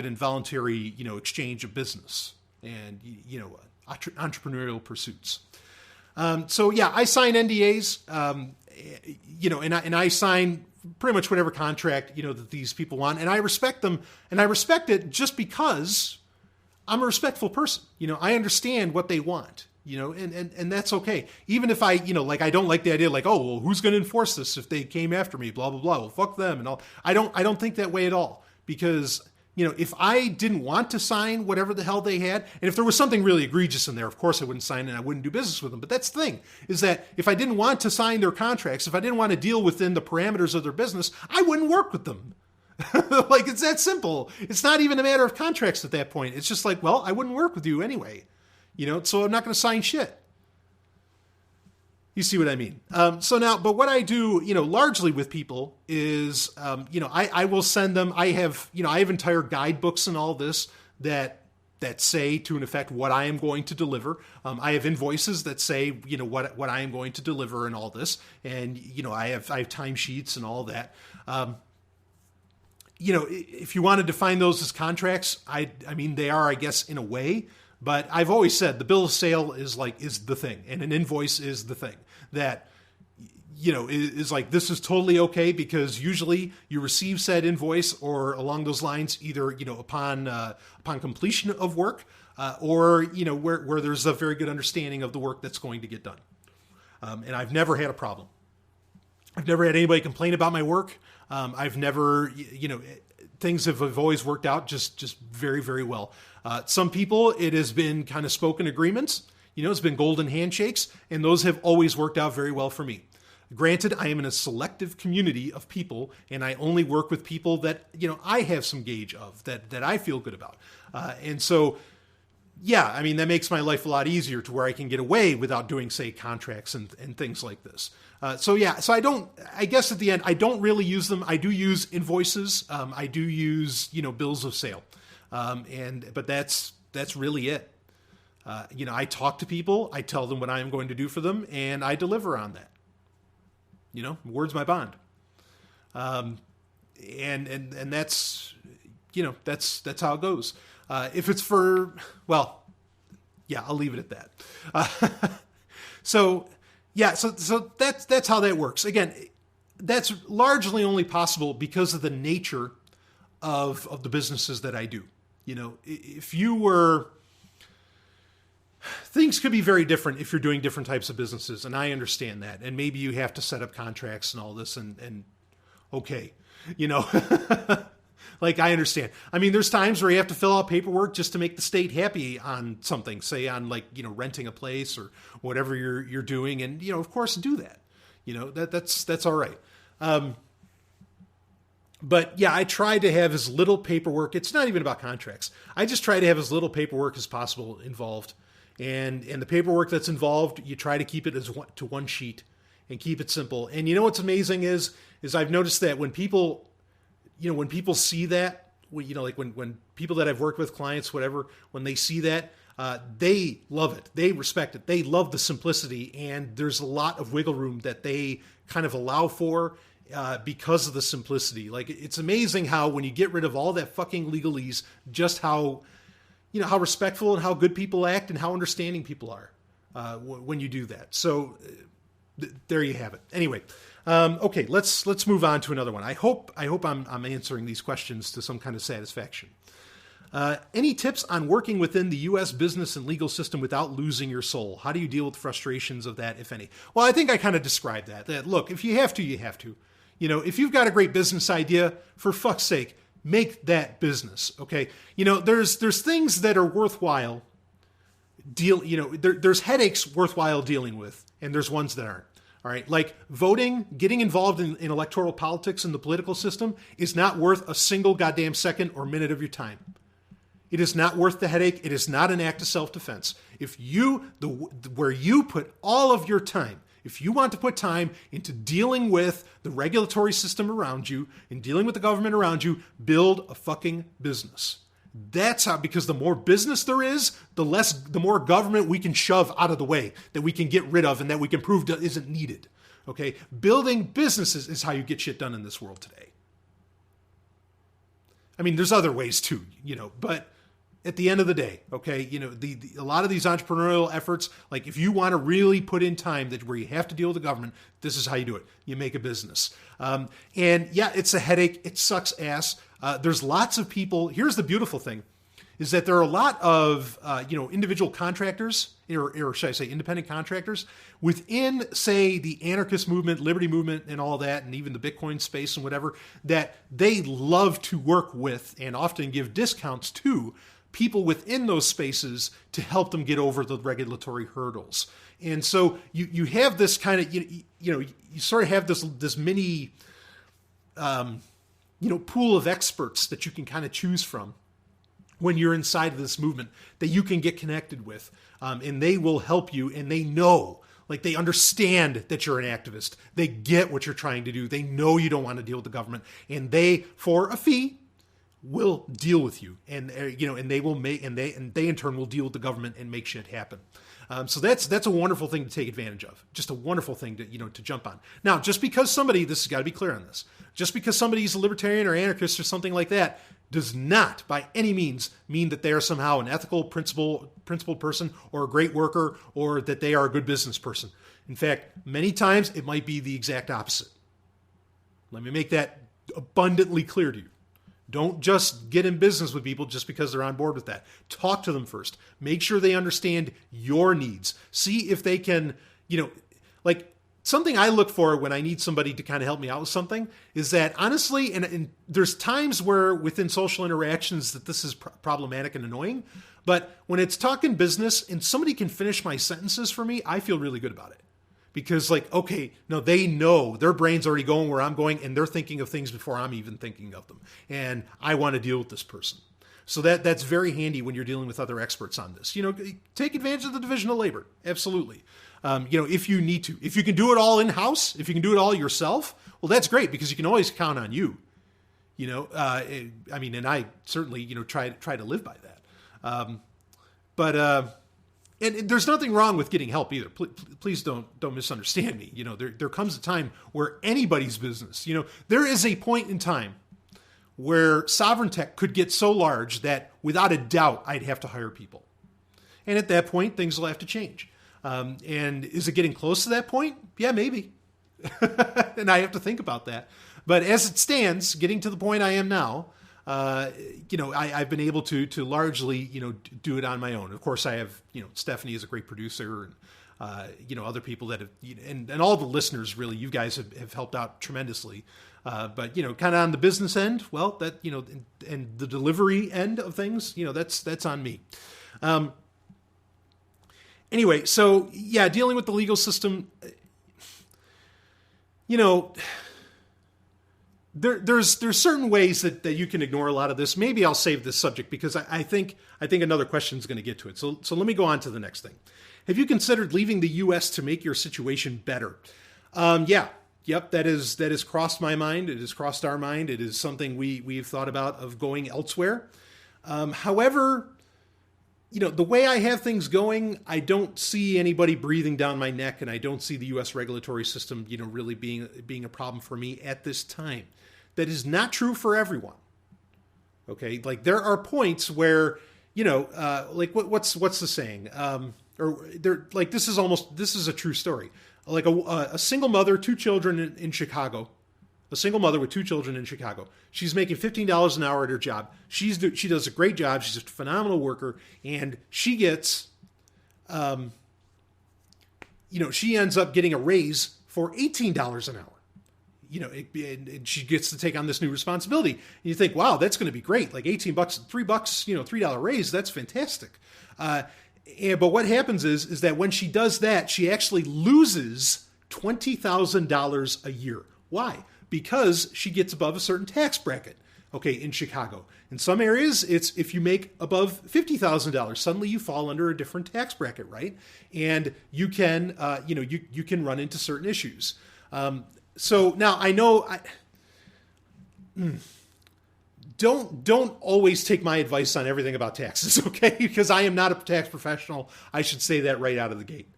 and voluntary, exchange of business and, entrepreneurial pursuits. So yeah, I sign NDAs, and I sign pretty much whatever contract, that these people want. And I respect them, and I respect it just because I'm a respectful person. I understand what they want, and that's okay. Even if I don't like the idea, like, oh, well, who's going to enforce this if they came after me, blah, blah, blah. Well, fuck them and all. I don't think that way at all because if I didn't want to sign whatever the hell they had, and if there was something really egregious in there, of course I wouldn't sign and I wouldn't do business with them. But that's the thing, is that if I didn't want to sign their contracts, if I didn't want to deal within the parameters of their business, I wouldn't work with them. Like, it's that simple. It's not even a matter of contracts at that point. It's just like, well, I wouldn't work with you anyway. So I'm not going to sign shit. You see what I mean? So now, but what I do, largely with people is, I will send them, I have entire guidebooks and all this that say to an effect what I am going to deliver. I have invoices that say, what I am going to deliver and all this. And, I have timesheets and all that. If you want to define those as contracts, I mean, they are, I guess, in a way. But I've always said the bill of sale is the thing, and an invoice is the thing that, is like, this is totally okay because usually you receive said invoice or along those lines, either, upon completion of work or, where there's a very good understanding of the work that's going to get done. And I've never had a problem. I've never had anybody complain about my work. I've never, things have always worked out just very, very well. Some people, it has been kind of spoken agreements. It's been golden handshakes, and those have always worked out very well for me. Granted, I am in a selective community of people, and I only work with people that, I have some gauge of, that I feel good about. And so, yeah, I mean, that makes my life a lot easier to where I can get away without doing, say, contracts and things like this. So I guess at the end, I don't really use them. I do use invoices. I do use, bills of sale. But that's really it. I talk to people, I tell them what I am going to do for them, and I deliver on that. Word's my bond. And that's, that's how it goes. If it's for, well, yeah, I'll leave it at that. So that's how that works. Again, that's largely only possible because of the nature of the businesses that I do. If you were, things could be very different if you're doing different types of businesses, and I understand that. And maybe you have to set up contracts and all this, and okay, like I understand. I mean, there's times where you have to fill out paperwork just to make the state happy on something, say on renting a place or whatever you're doing, and of course do that. That's all right. But yeah, I try to have as little paperwork. It's not even about contracts. I just try to have as little paperwork as possible involved. And the paperwork that's involved, you try to keep it to one sheet and keep it simple. And what's amazing is I've noticed that when people see that, like when people that I've worked with, clients, whatever, when they see that, they love it. They respect it. They love the simplicity. And there's a lot of wiggle room that they kind of allow for because of the simplicity. Like, it's amazing how when you get rid of all that fucking legalese, just how respectful and how good people act and how understanding people are when you do that. So there you have it. Anyway, okay, let's move on to another one. I hope I'm answering these questions to some kind of satisfaction. Any tips on working within the U.S. business and legal system without losing your soul? How do you deal with the frustrations of that, if any? Well, I think I kind of described that. That look, if you have to, you have to. If you've got a great business idea, for fuck's sake, make that business, okay? There's things that are worthwhile there's headaches worthwhile dealing with, and there's ones that aren't. All right, like voting, getting involved in electoral politics and the political system is not worth a single goddamn second or minute of your time. It is not worth the headache. It is not an act of self-defense. Where you put all of your time, if you want to put time into dealing with the regulatory system around you and dealing with the government around you, build a fucking business. That's how, because the more business there is, the more government we can shove out of the way, that we can get rid of and that we can prove isn't needed. Okay? Building businesses is how you get shit done in this world today. I mean, there's other ways too, but at the end of the day, okay, a lot of these entrepreneurial efforts, like if you want to really put in time where you have to deal with the government, this is how you do it. You make a business. And yeah, it's a headache. It sucks ass. There's lots of people. Here's the beautiful thing is that there are a lot of, individual contractors or should I say independent contractors within, say, the anarchist movement, liberty movement and all that, and even the Bitcoin space and whatever, that they love to work with and often give discounts to people within those spaces to help them get over the regulatory hurdles. And so you have this kind of, you sort of have this mini, pool of experts that you can kind of choose from when you're inside of this movement that you can get connected with. And they will help you, and they know, like they understand that you're an activist. They get what you're trying to do. They know you don't want to deal with the government, and they, for a fee, will deal with you, and and they will make, and they in turn will deal with the government and make shit happen. So that's a wonderful thing to take advantage of. Just a wonderful thing to jump on. Now, just because somebody, this has got to be clear on this, just because somebody's a libertarian or anarchist or something like that, does not by any means mean that they are somehow an ethical, principled person or a great worker, or that they are a good business person. In fact, many times it might be the exact opposite. Let me make that abundantly clear to you. Don't just get in business with people just because they're on board with that. Talk to them first. Make sure they understand your needs. See if they can, something I look for when I need somebody to kind of help me out with something is that honestly, and there's times where within social interactions that this is problematic and annoying, but when it's talking business and somebody can finish my sentences for me, I feel really good about it. Because like, okay, no, they know their brain's already going where I'm going and they're thinking of things before I'm even thinking of them. And I want to deal with this person. So that's very handy when you're dealing with other experts on this. Take advantage of the division of labor. Absolutely. If you need to. If you can do it all in-house, if you can do it all yourself, well, that's great because you can always count on you. And I certainly, try to live by that. And there's nothing wrong with getting help either. Please don't misunderstand me. There comes a time where anybody's business, there is a point in time where sovereign tech could get so large that without a doubt, I'd have to hire people. And at that point, things will have to change. And is it getting close to that point? Yeah, maybe. And I have to think about that. But as it stands, getting to the point I am now, I've been able to largely, do it on my own. Of course, I have, Stephanie is a great producer and, other people that have, and all the listeners, really, you guys have helped out tremendously. But, kind of on the business end, well, that, and the delivery end of things, that's on me. Anyway, so yeah, dealing with the legal system, there's certain ways that you can ignore a lot of this. Maybe I'll save this subject because I think another question is going to get to it. So let me go on to the next thing. Have you considered leaving the U.S. to make your situation better? Yeah. Yep, that has crossed my mind. It has crossed our mind. It is something we've thought about of going elsewhere. However, the way I have things going, I don't see anybody breathing down my neck, and I don't see the U.S. regulatory system, really being a problem for me at this time. That is not true for everyone. Okay, like there are points where, like what's the saying? This is a true story. Like a single mother, two children in Chicago. A single mother with two children in Chicago. She's making $15 an hour at her job. She does a great job. She's a phenomenal worker, and she gets, she ends up getting a raise for $18 an hour. And she gets to take on this new responsibility. And you think, wow, that's going to be great. Like $18, $3, $3 raise. That's fantastic. But what happens is that when she does that, she actually loses $20,000 a year. Why? Because she gets above a certain tax bracket, okay, in Chicago. In some areas, it's if you make above $50,000, suddenly you fall under a different tax bracket, right? And you can, you can run into certain issues. So now I know don't always take my advice on everything about taxes, okay? Because I am not a tax professional. I should say that right out of the gate.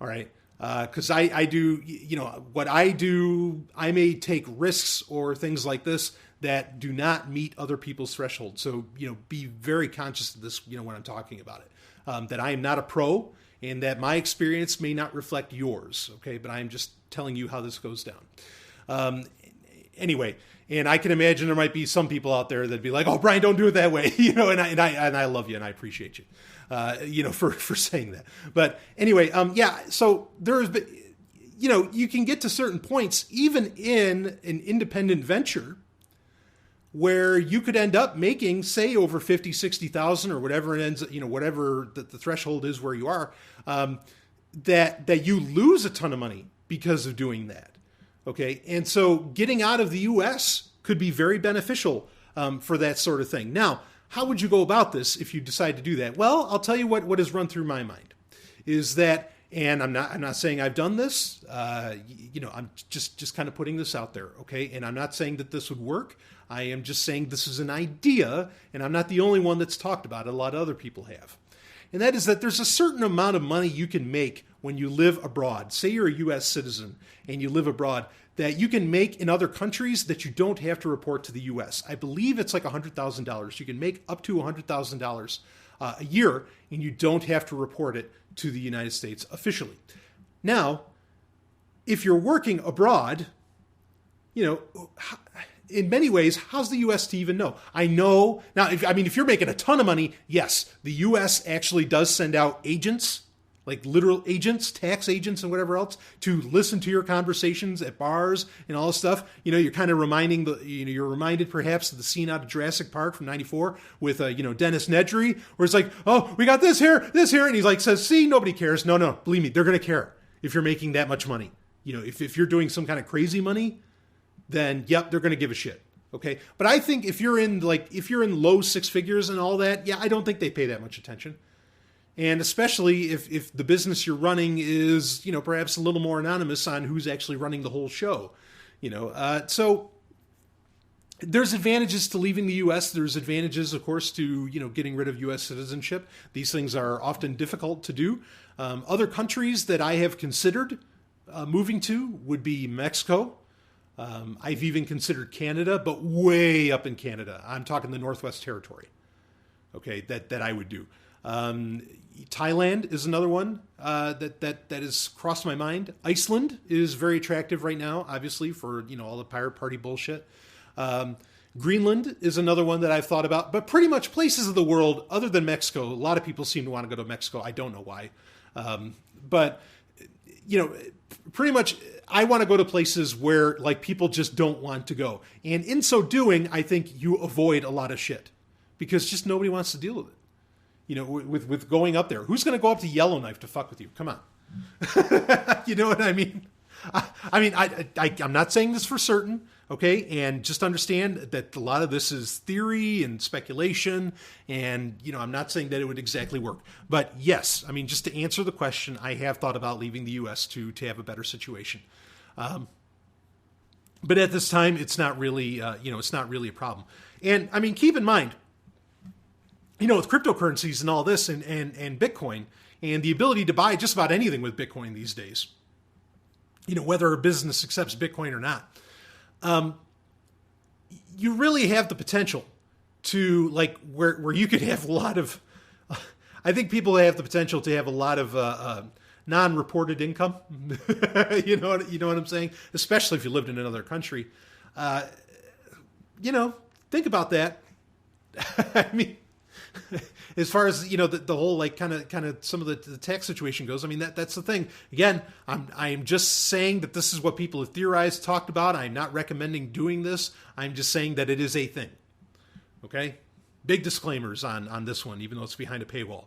All right. Because I do, what I do, I may take risks or things like this that do not meet other people's thresholds. So, be very conscious of this, when I'm talking about it, that I am not a pro and that my experience may not reflect yours. Okay. But I'm just telling you how this goes down. Anyway, and I can imagine there might be some people out there that'd be like, "Oh, Brian, don't do it that way," and I love you and I appreciate you. For saying that. But anyway, so there's, you can get to certain points, even in an independent venture, where you could end up making, say, over 50, 60,000 or whatever it ends, whatever the threshold is where you are, that you lose a ton of money because of doing that. Okay. And so getting out of the U.S. could be very beneficial for that sort of thing. Now, how would you go about this if you decide to do that? Well, I'll tell you what has run through my mind is that, and I'm not saying I've done this, I'm just kind of putting this out there, okay? And I'm not saying that this would work. I am just saying this is an idea, and I'm not the only one that's talked about it. A lot of other people have. And that is that there's a certain amount of money you can make when you live abroad. Say you're a U.S. citizen and you live abroad, that you can make in other countries that you don't have to report to the U.S. I believe it's like $100,000. You can make up to $100,000 a year, and you don't have to report it to the United States officially. Now, if you're working abroad, in many ways, how's the U.S. to even know? I know, now, if you're making a ton of money, yes, the U.S. actually does send out agents like literal agents, tax agents and whatever else, to listen to your conversations at bars and all this stuff. You're kind of you're reminded perhaps of the scene out of Jurassic Park from '94 with, Dennis Nedry, where it's like, oh, we got this here. And he's like, says, see, nobody cares. No, believe me, they're going to care if you're making that much money. If you're doing some kind of crazy money, then yep, they're going to give a shit. Okay. But I think if you're in low six figures and all that, yeah, I don't think they pay that much attention. And especially if the business you're running is, perhaps a little more anonymous on who's actually running the whole show, so there's advantages to leaving the U.S. There's advantages, of course, to, getting rid of U.S. citizenship. These things are often difficult to do. Other countries that I have considered moving to would be Mexico. I've even considered Canada, but way up in Canada. I'm talking the Northwest Territory. Okay, that I would do. Thailand is another one that has crossed my mind. Iceland is very attractive right now, obviously, for all the pirate party bullshit. Greenland is another one that I've thought about. But pretty much places of the world, other than Mexico, a lot of people seem to want to go to Mexico. I don't know why. But pretty much I want to go to places where like people just don't want to go. And in so doing, I think you avoid a lot of shit because just nobody wants to deal with it. With going up there. Who's going to go up to Yellowknife to fuck with you? Come on. You know what I mean? I'm not saying this for certain, okay? And just understand that a lot of this is theory and speculation, and, I'm not saying that it would exactly work. But yes, just to answer the question, I have thought about leaving the U.S. to have a better situation. But at this time, it's not really, it's not really a problem. And, keep in mind, with cryptocurrencies and all this and Bitcoin and the ability to buy just about anything with Bitcoin these days, whether a business accepts Bitcoin or not, you really have the potential to like where you could have a lot of, I think people have the potential to have a lot of non-reported income. you know what I'm saying? Especially if you lived in another country. Think about that. As far as the whole like kind of some of the tax situation goes, that's the thing. Again, I'm just saying that this is what people have theorized, talked about. I'm not recommending doing this. I'm just saying that it is a thing. Okay, big disclaimers on this one, even though it's behind a paywall.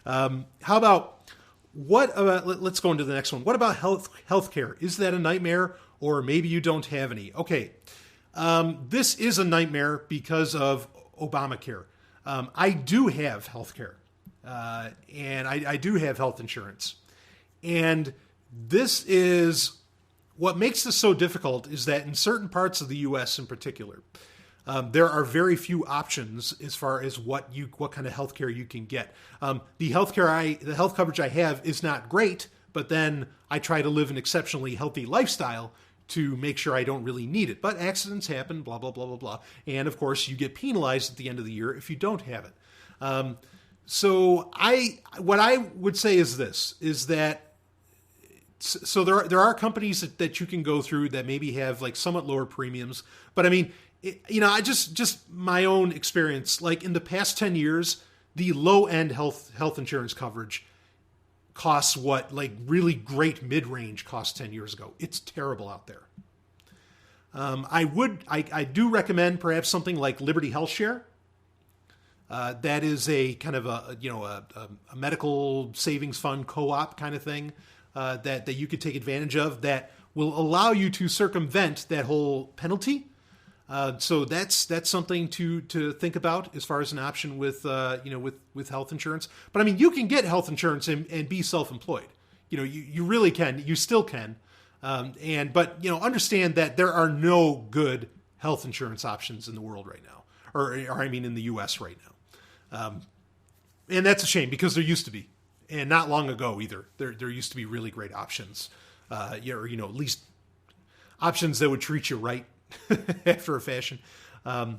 How about let's go into the next one. What about healthcare? Is that a nightmare, or maybe you don't have any? Okay, this is a nightmare because of Obamacare. I do have health care, and I do have health insurance. And this is what makes this so difficult is that in certain parts of the U.S. in particular, there are very few options as far as what kind of health care you can get. The health coverage I have is not great, but then I try to live an exceptionally healthy lifestyle to make sure I don't really need it. But accidents happen, blah, blah, blah, blah, blah. And of course, you get penalized at the end of the year if you don't have it. So what I would say is this, is that, so there are companies that you can go through that maybe have like somewhat lower premiums. But I just my own experience, like in the past 10 years, the low end health insurance coverage costs what like really great mid-range cost 10 years ago. It's terrible out there. I do recommend perhaps something like Liberty Health Share. That is a kind of a medical savings fund co-op kind of thing that you could take advantage of that will allow you to circumvent that whole penalty. So that's something to think about as far as an option with health insurance. But you can get health insurance and be self-employed. You really can. You still can. But understand that there are no good health insurance options in the world right now, or in the U.S. right now. And that's a shame because there used to be, and not long ago either. There used to be really great options, at least options that would treat you right. After a fashion. I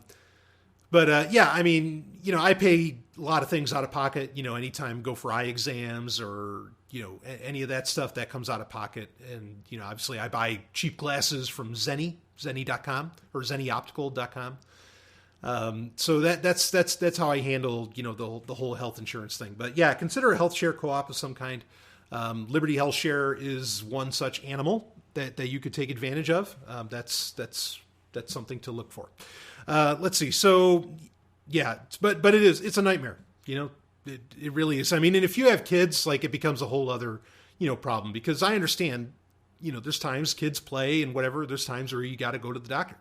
pay a lot of things out of pocket, anytime I go for eye exams or, any of that stuff that comes out of pocket. And, obviously I buy cheap glasses from Zenni.com or ZenniOptical.com. So that's how I handle, the whole health insurance thing. But yeah, consider a health share co-op of some kind. Liberty Health Share is one such animal that you could take advantage of. That's something to look for. Let's see. So yeah, but it's a nightmare. It really is. I mean, and if you have kids, like, it becomes a whole other, problem, because I understand, there's times kids play and whatever, there's times where you got to go to the doctor.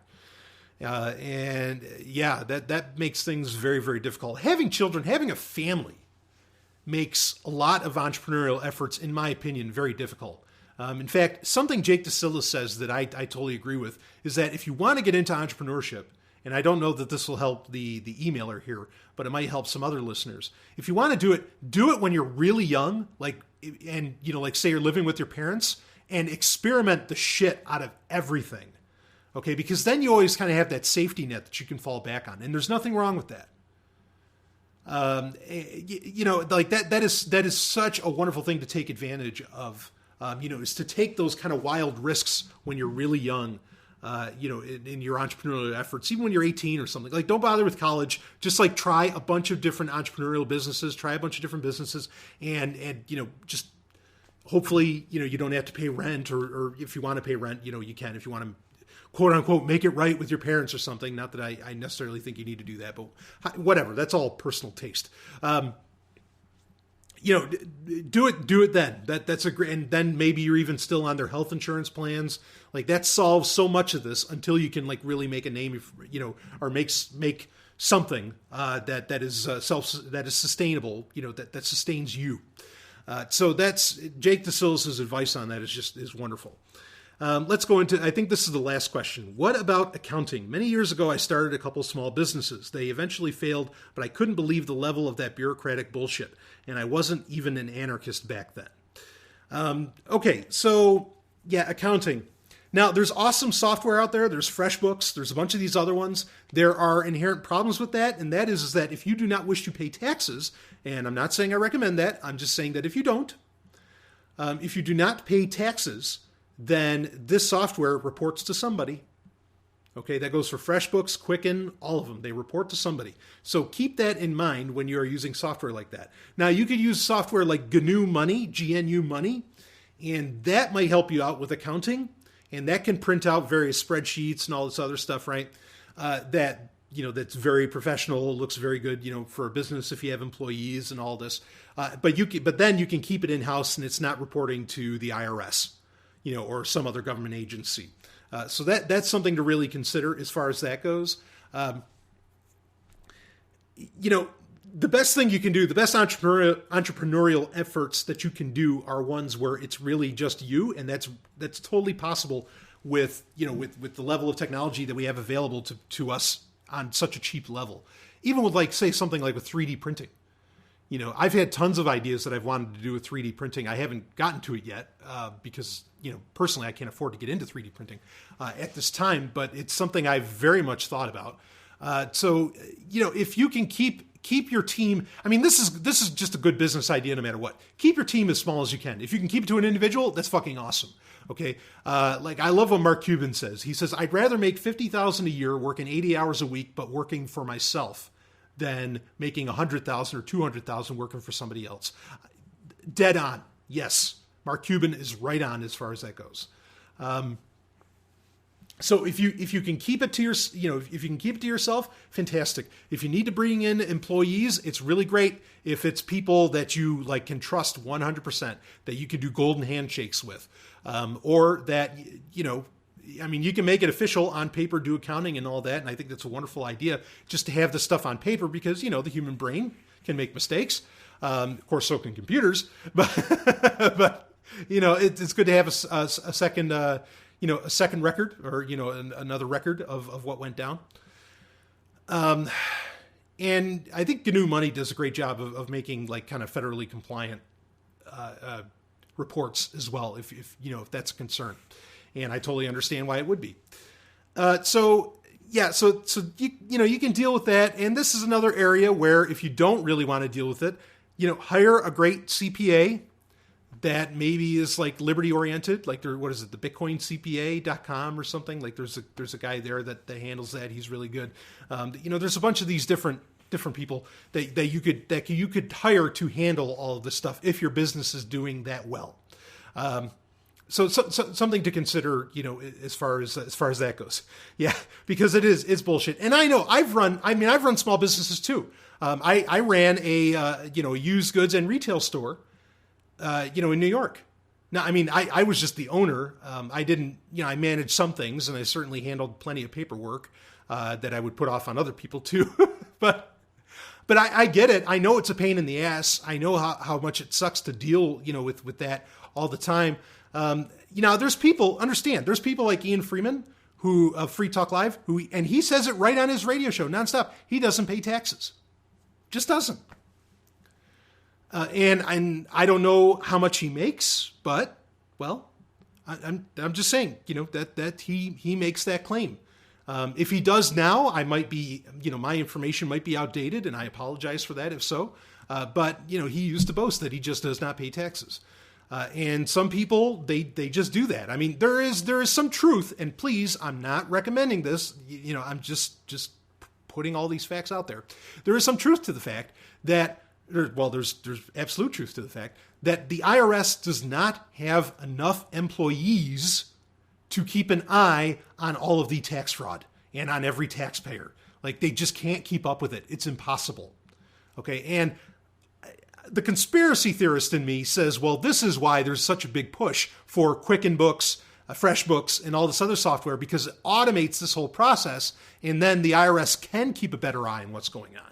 And yeah, that makes things very, very difficult. Having children, having a family makes a lot of entrepreneurial efforts, in my opinion, very difficult. In fact, something Jake DeSilla says that I totally agree with is that if you want to get into entrepreneurship, and I don't know that this will help the emailer here, but it might help some other listeners. If you want to do it when you're really young, like say you're living with your parents, and experiment the shit out of everything. Okay, because then you always kind of have that safety net that you can fall back on, and there's nothing wrong with that. Like that is such a wonderful thing to take advantage of. Is to take those kind of wild risks when you're really young. In your entrepreneurial efforts, even when you're 18 or something. Like, don't bother with college. Just like try a bunch of different entrepreneurial businesses, try a bunch of different businesses, and just hopefully, you don't have to pay rent, or if you want to pay rent, you can. If you want to, quote unquote, make it right with your parents or something. Not that I necessarily think you need to do that, but whatever. That's all personal taste. Do it then. That's a great, and then maybe you're even still on their health insurance plans. Like, that solves so much of this until you can, like, really make a name, or make something that is sustainable. That sustains you. So that's Jake DeSillis' advice on that is wonderful. Let's go into, I think this is the last question. What about accounting? Many years ago, I started a couple small businesses. They eventually failed, but I couldn't believe the level of that bureaucratic bullshit. And I wasn't even an anarchist back then. Okay, so yeah, accounting. Now, there's awesome software out there. There's FreshBooks. There's a bunch of these other ones. There are inherent problems with that, and that is that if you do not wish to pay taxes, and I'm not saying I recommend that, I'm just saying that if you don't, if you do not pay taxes, then this software reports to somebody. Okay, that goes for FreshBooks, Quicken, all of them. They report to somebody. So keep that in mind when you're using software like that. Now, you could use software like GNU Money, GNU Money, and that might help you out with accounting. And that can print out various spreadsheets and all this other stuff, right? That's very professional, looks very good, for a business if you have employees and all this. But then you can keep it in-house and it's not reporting to the IRS, or some other government agency. So that's something to really consider as far as that goes. The best thing you can do, the best entrepreneurial efforts that you can do are ones where it's really just you, and that's totally possible with the level of technology that we have available to us on such a cheap level. Even with, like, say, something like with 3D printing. I've had tons of ideas that I've wanted to do with 3D printing. I haven't gotten to it yet because, personally, I can't afford to get into 3D printing at this time, but it's something I've very much thought about. So if you can keep your team, I mean, this is just a good business idea no matter what. Keep your team as small as you can. If you can keep it to an individual, that's fucking awesome. Okay. Like, I love what Mark Cuban says. He says, I'd rather make $50,000 a year working 80 hours a week, but working for myself, than making $100,000 or $200,000 working for somebody else. Dead on. Yes. Mark Cuban is right on as far as that goes. So if you can keep it to if you can keep it to yourself, fantastic. If you need to bring in employees, it's really great. If it's people that you can trust 100%, that you can do golden handshakes with, or that you can make it official on paper, do accounting and all that, and I think that's a wonderful idea, just to have the stuff on paper, because the human brain can make mistakes. Of course, so can computers, but it's good to have a second. A second record, or, another record of what went down. And I think GNU Money does a great job of making kind of federally compliant reports as well, if that's a concern. And I totally understand why it would be. So you can deal with that. And this is another area where if you don't really want to deal with it, hire a great CPA that maybe is liberty oriented, the bitcoincpa.com or something. There's a guy there that handles that. He's really good. There's a bunch of these different different people that you could hire to handle all of this stuff if your business is doing that well. So something to consider, as far as that goes. Yeah, because it's bullshit. And I know I've run small businesses too. I ran a used goods and retail store, in New York. Now, I was just the owner. I didn't, I managed some things, and I certainly handled plenty of paperwork that I would put off on other people too. But I get it. I know it's a pain in the ass. I know how much it sucks to deal, with that all the time. There's people like Ian Freeman, who of Free Talk Live, and he says it right on his radio show nonstop. He doesn't pay taxes, just doesn't. And I don't know how much he makes, but I'm just saying, that he makes that claim. If he does now, I might be, my information might be outdated, and I apologize for that if so. But he used to boast that he just does not pay taxes. And some people, they just do that. There is some truth, and please, I'm not recommending this. I'm just putting all these facts out there. There is some truth to the fact that, there's absolute truth to the fact that the IRS does not have enough employees to keep an eye on all of the tax fraud and on every taxpayer. Like, they just can't keep up with it. It's impossible. Okay, and the conspiracy theorist in me says, well, this is why there's such a big push for Quicken Books, FreshBooks, and all this other software, because it automates this whole process, and then the IRS can keep a better eye on what's going on.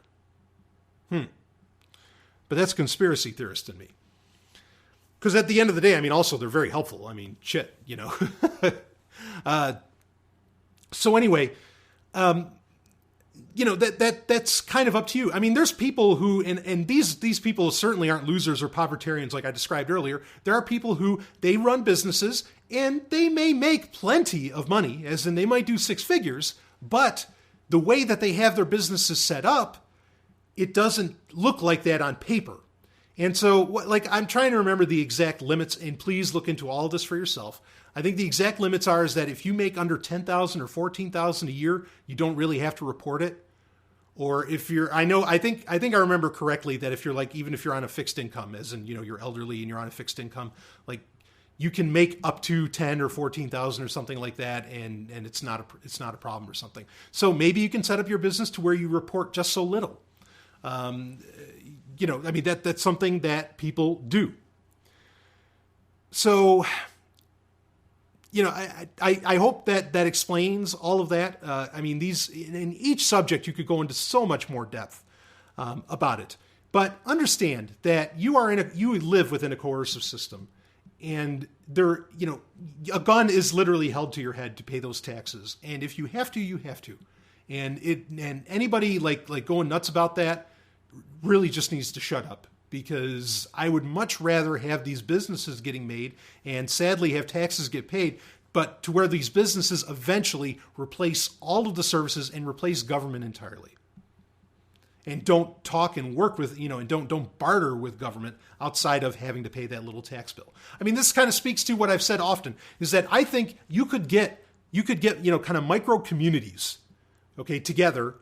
But that's conspiracy theorist in me. Because at the end of the day, also they're very helpful. Shit. So anyway, that's kind of up to you. There's people who, and these people certainly aren't losers or povertarians like I described earlier. There are people who, they run businesses and they may make plenty of money, as in they might do six figures, but the way that they have their businesses set up, it doesn't look like that on paper. And so, I'm trying to remember the exact limits, and please look into all of this for yourself. I think the exact limits are is that if you make under $10,000 or $14,000 a year, you don't really have to report it. Or if you're, I think I remember correctly that if you're even if you're on a fixed income, as in, you're elderly and you're on a fixed income, you can make up to 10 or 14,000 or something like that, and it's not a problem or something. So maybe you can set up your business to where you report just so little. That's something that people do. So, I hope that explains all of that. In each subject, you could go into so much more depth about it. But understand that you live within a coercive system, and a gun is literally held to your head to pay those taxes. And if you have to, you have to. And anybody like going nuts about that really just needs to shut up, because I would much rather have these businesses getting made and sadly have taxes get paid, but to where these businesses eventually replace all of the services and replace government entirely. And don't talk and work with, and don't barter with government outside of having to pay that little tax bill. This kind of speaks to what I've said often, is that I think you could get, kind of micro communities, okay, together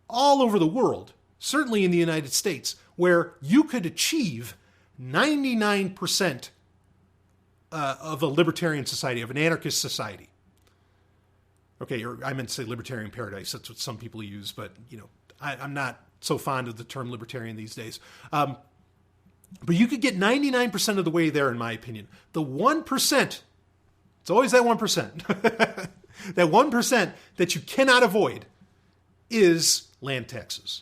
all over the world, certainly in the United States, where you could achieve 99% of a libertarian society, of an anarchist society. Okay, or I meant to say libertarian paradise. That's what some people use, but I'm not so fond of the term libertarian these days. But you could get 99% of the way there, in my opinion. The 1%, it's always that 1%, that 1% that you cannot avoid is land taxes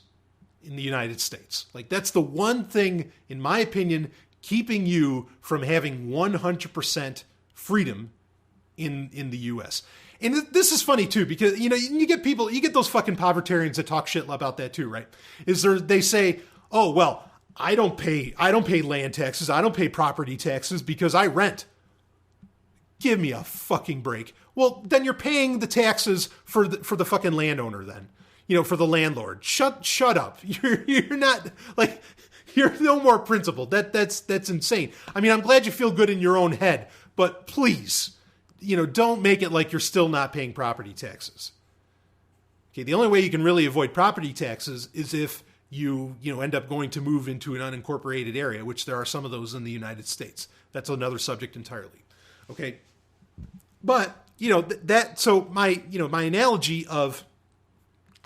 in the United States. That's the one thing, in my opinion, keeping you from having 100% freedom in the U.S. And this is funny too, because you get those fucking povertarians that talk shit about that too, right? They say, oh well, I don't pay land taxes, I don't pay property taxes because I rent. Give me a fucking break. Well, then you're paying the taxes for the fucking landowner then. For the landlord. Shut up. You're not you're no more principled. That's insane. I'm glad you feel good in your own head, but please, don't make it like you're still not paying property taxes. Okay, the only way you can really avoid property taxes is if you end up going to move into an unincorporated area, which there are some of those in the United States. That's another subject entirely. Okay. But, so my analogy of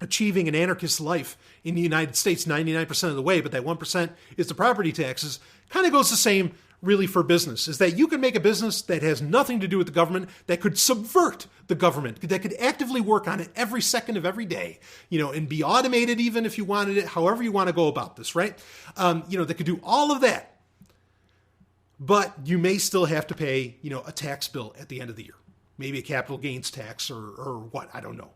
achieving an anarchist life in the United States 99% of the way, but that 1% is the property taxes, kind of goes the same really for business, is that you can make a business that has nothing to do with the government, that could subvert the government, that could actively work on it every second of every day, and be automated even if you wanted it, however you want to go about this, right? That could do all of that. But you may still have to pay, a tax bill at the end of the year. Maybe a capital gains tax or what, I don't know.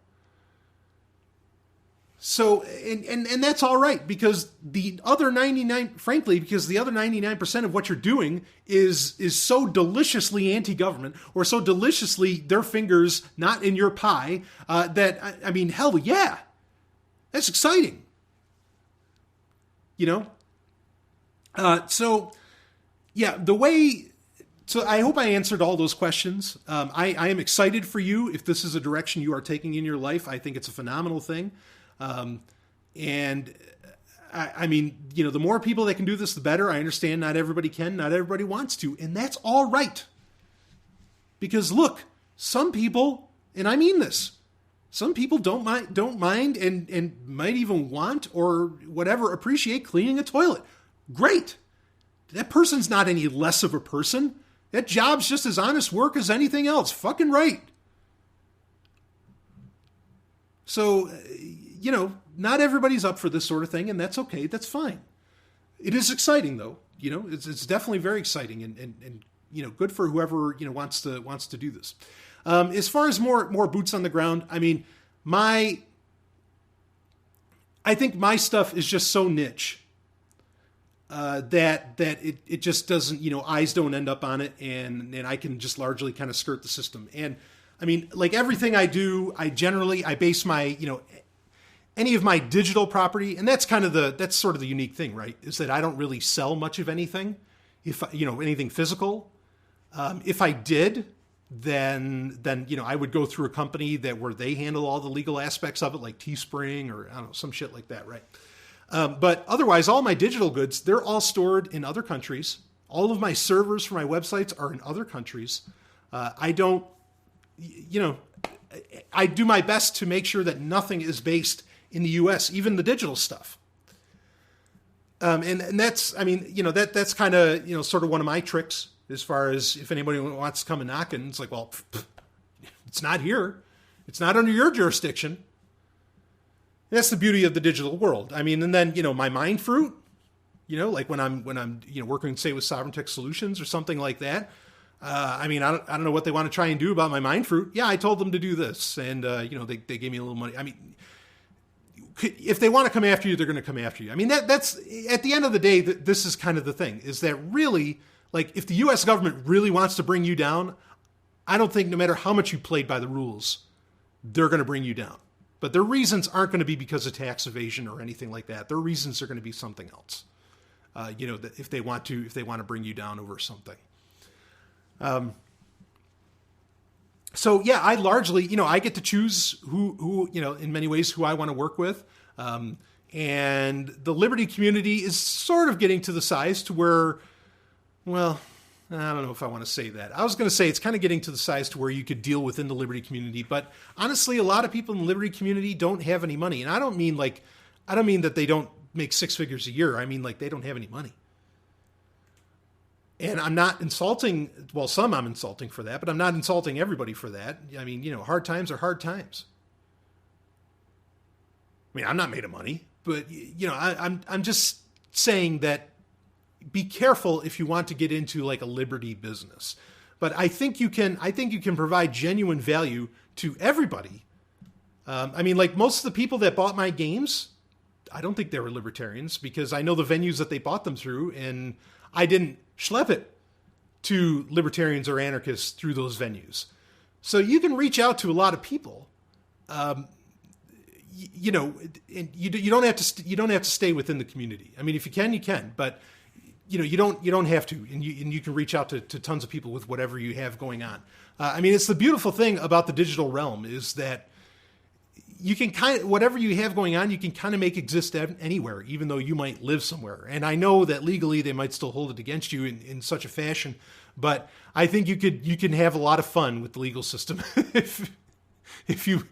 So, and that's all right, because the other 99% of what you're doing is so deliciously anti-government, or so deliciously their fingers not in your pie, that, hell yeah, that's exciting. So I hope I answered all those questions. I am excited for you if this is a direction you are taking in your life. I think it's a phenomenal thing. The more people that can do this, the better. I understand not everybody can, not everybody wants to, and that's all right. Because look, some people, and I mean this, some people don't mind and might even want or whatever, appreciate cleaning a toilet. Great. That person's not any less of a person. That job's just as honest work as anything else. Fucking right. So, not everybody's up for this sort of thing, and that's okay. That's fine. It is exciting, though. It's definitely very exciting, and good for whoever wants to do this. As far as more boots on the ground, I think my stuff is just so niche that it just doesn't, eyes don't end up on it, and I can just largely kind of skirt the system. And like everything I do, I base my, any of my digital property, and that's sort of the unique thing, right? Is that I don't really sell much of anything, anything physical. If I did, then I would go through a company where they handle all the legal aspects of it, like Teespring or I don't know, some shit like that, right? But otherwise, all my digital goods, they're all stored in other countries. All of my servers for my websites are in other countries. I do my best to make sure that nothing is based in the U.S., even the digital stuff. And that's, that's kind of, sort of one of my tricks as far as if anybody wants to come and knock, and it's like, well, it's not here. It's not under your jurisdiction. That's the beauty of the digital world. And then, my mind fruit, like when I'm working, say, with Sovereign Tech Solutions or something like that. I don't know what they want to try and do about my mind fruit. Yeah, I told them to do this, and they gave me a little money. If they want to come after you, they're going to come after you. That's at the end of the day. This is kind of the thing: is that really, like, if the U.S. government really wants to bring you down, I don't think no matter how much you played by the rules, they're going to bring you down. But their reasons aren't going to be because of tax evasion or anything like that. Their reasons are going to be something else. That if they want to bring you down over something. So yeah, I largely, I get to choose who, in many ways who I want to work with. And the Liberty community is sort of getting to the size to where, well, I don't know if I want to say that. I was going to say it's kind of getting to the size to where you could deal within the Liberty community. But honestly, a lot of people in the Liberty community don't have any money. And I don't mean that they don't make six figures a year. I mean, like, they don't have any money. And I'm not insulting, well, some I'm insulting for that, but I'm not insulting everybody for that. Hard times are hard times. I'm not made of money, but, I'm just saying that be careful if you want to get into like a Liberty business. But I think you can provide genuine value to everybody. Like most of the people that bought my games, I don't think they were libertarians, because I know the venues that they bought them through, and I didn't schlep it to libertarians or anarchists through those venues. So you can reach out to a lot of people, and you don't have to stay within the community. If you can, you can, but you don't have to, and you can reach out to tons of people with whatever you have going on. It's the beautiful thing about the digital realm is that, you can kind of, whatever you have going on, you can kind of make exist anywhere, even though you might live somewhere. And I know that legally they might still hold it against you in such a fashion, but I think you can have a lot of fun with the legal system if you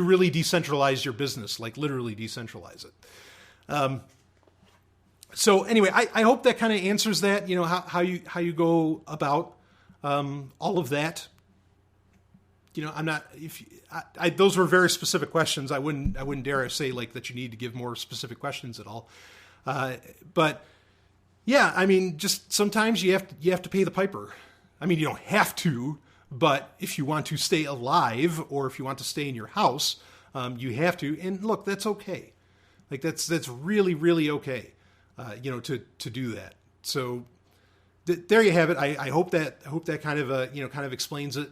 really decentralize your business, like literally decentralize it. So anyway, I hope that kind of answers that, how you go about all of that. I'm not, those were very specific questions. I wouldn't dare say like that you need to give more specific questions at all. But yeah, I mean, just sometimes you have to pay the piper. I mean, you don't have to, but if you want to stay alive or if you want to stay in your house, you have to. And look, that's okay. Like that's really, really okay. To do that. So there you have it. I hope that kind of explains it.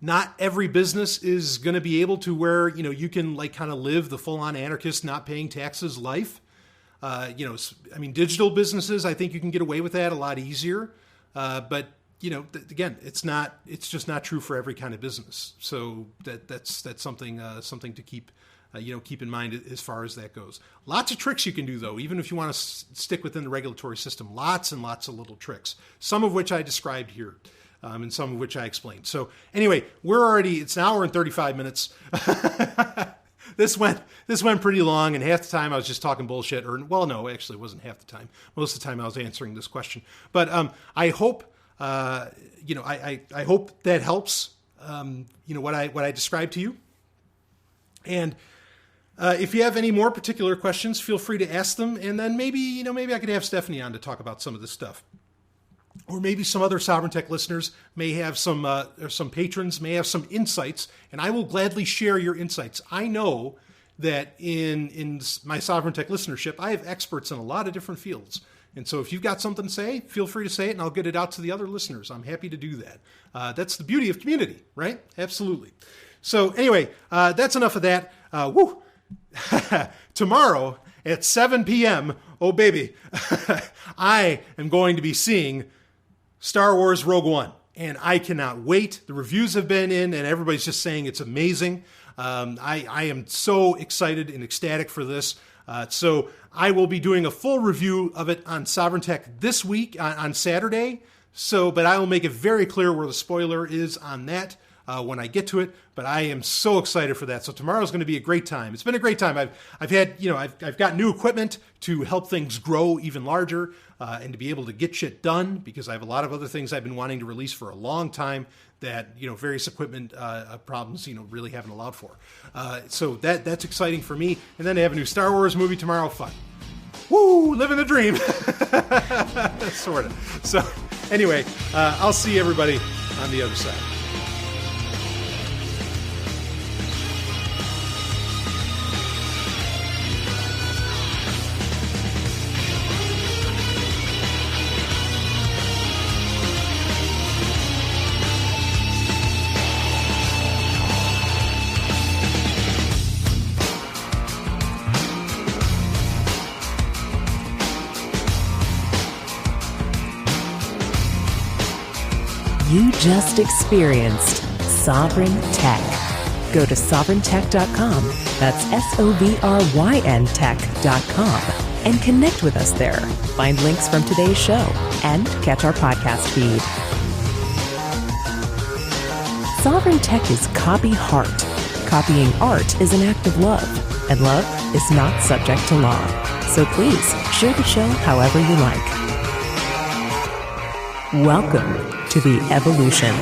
Not every business is going to be able to where, you can like kind of live the full on anarchist, not paying taxes life. I mean, digital businesses, I think you can get away with that a lot easier. But again, it's just not true for every kind of business. So that's something to keep in mind as far as that goes. Lots of tricks you can do, though, even if you want to stick within the regulatory system. Lots and lots of little tricks, some of which I described here, and some of which I explained. So anyway, it's an hour and 35 minutes. This went pretty long, and half the time I was just talking bullshit. No, actually, it wasn't half the time. Most of the time I was answering this question. But I hope, I hope that helps. What I described to you, and. If you have any more particular questions, feel free to ask them, and then maybe I could have Stephanie on to talk about some of this stuff, or maybe some other Sovereign Tech listeners may have or some patrons may have some insights, and I will gladly share your insights. I know that in my Sovereign Tech listenership, I have experts in a lot of different fields, and so if you've got something to say, feel free to say it, and I'll get it out to the other listeners. I'm happy to do that. That's the beauty of community, right? Absolutely. So anyway, that's enough of that. Woo. Tomorrow at 7 p.m., oh baby, I am going to be seeing Star Wars Rogue One, and I cannot wait. The reviews have been in, and everybody's just saying it's amazing. I am so excited and ecstatic for this. So I will be doing a full review of it on Sovereign Tech this week on Saturday. But I will make it very clear where the spoiler is on that. When I get to it, but I am so excited for that. So tomorrow's going to be a great time. It's been a great time. I've got new equipment to help things grow even larger, and to be able to get shit done, because I have a lot of other things I've been wanting to release for a long time that, various equipment problems, really haven't allowed for. So that's exciting for me. And then they have a new Star Wars movie tomorrow. Fun. Woo, living the dream. Sort of. So anyway, I'll see everybody on the other side.
You just experienced Sovereign Tech. Go to sovereigntech.com, that's SOVRYN tech.com, and connect with us there. Find links from today's show and catch our podcast feed. Sovereign Tech is copy heart. Copying art is an act of love, and love is not subject to law. So please share the show however you like. Welcome to the evolution.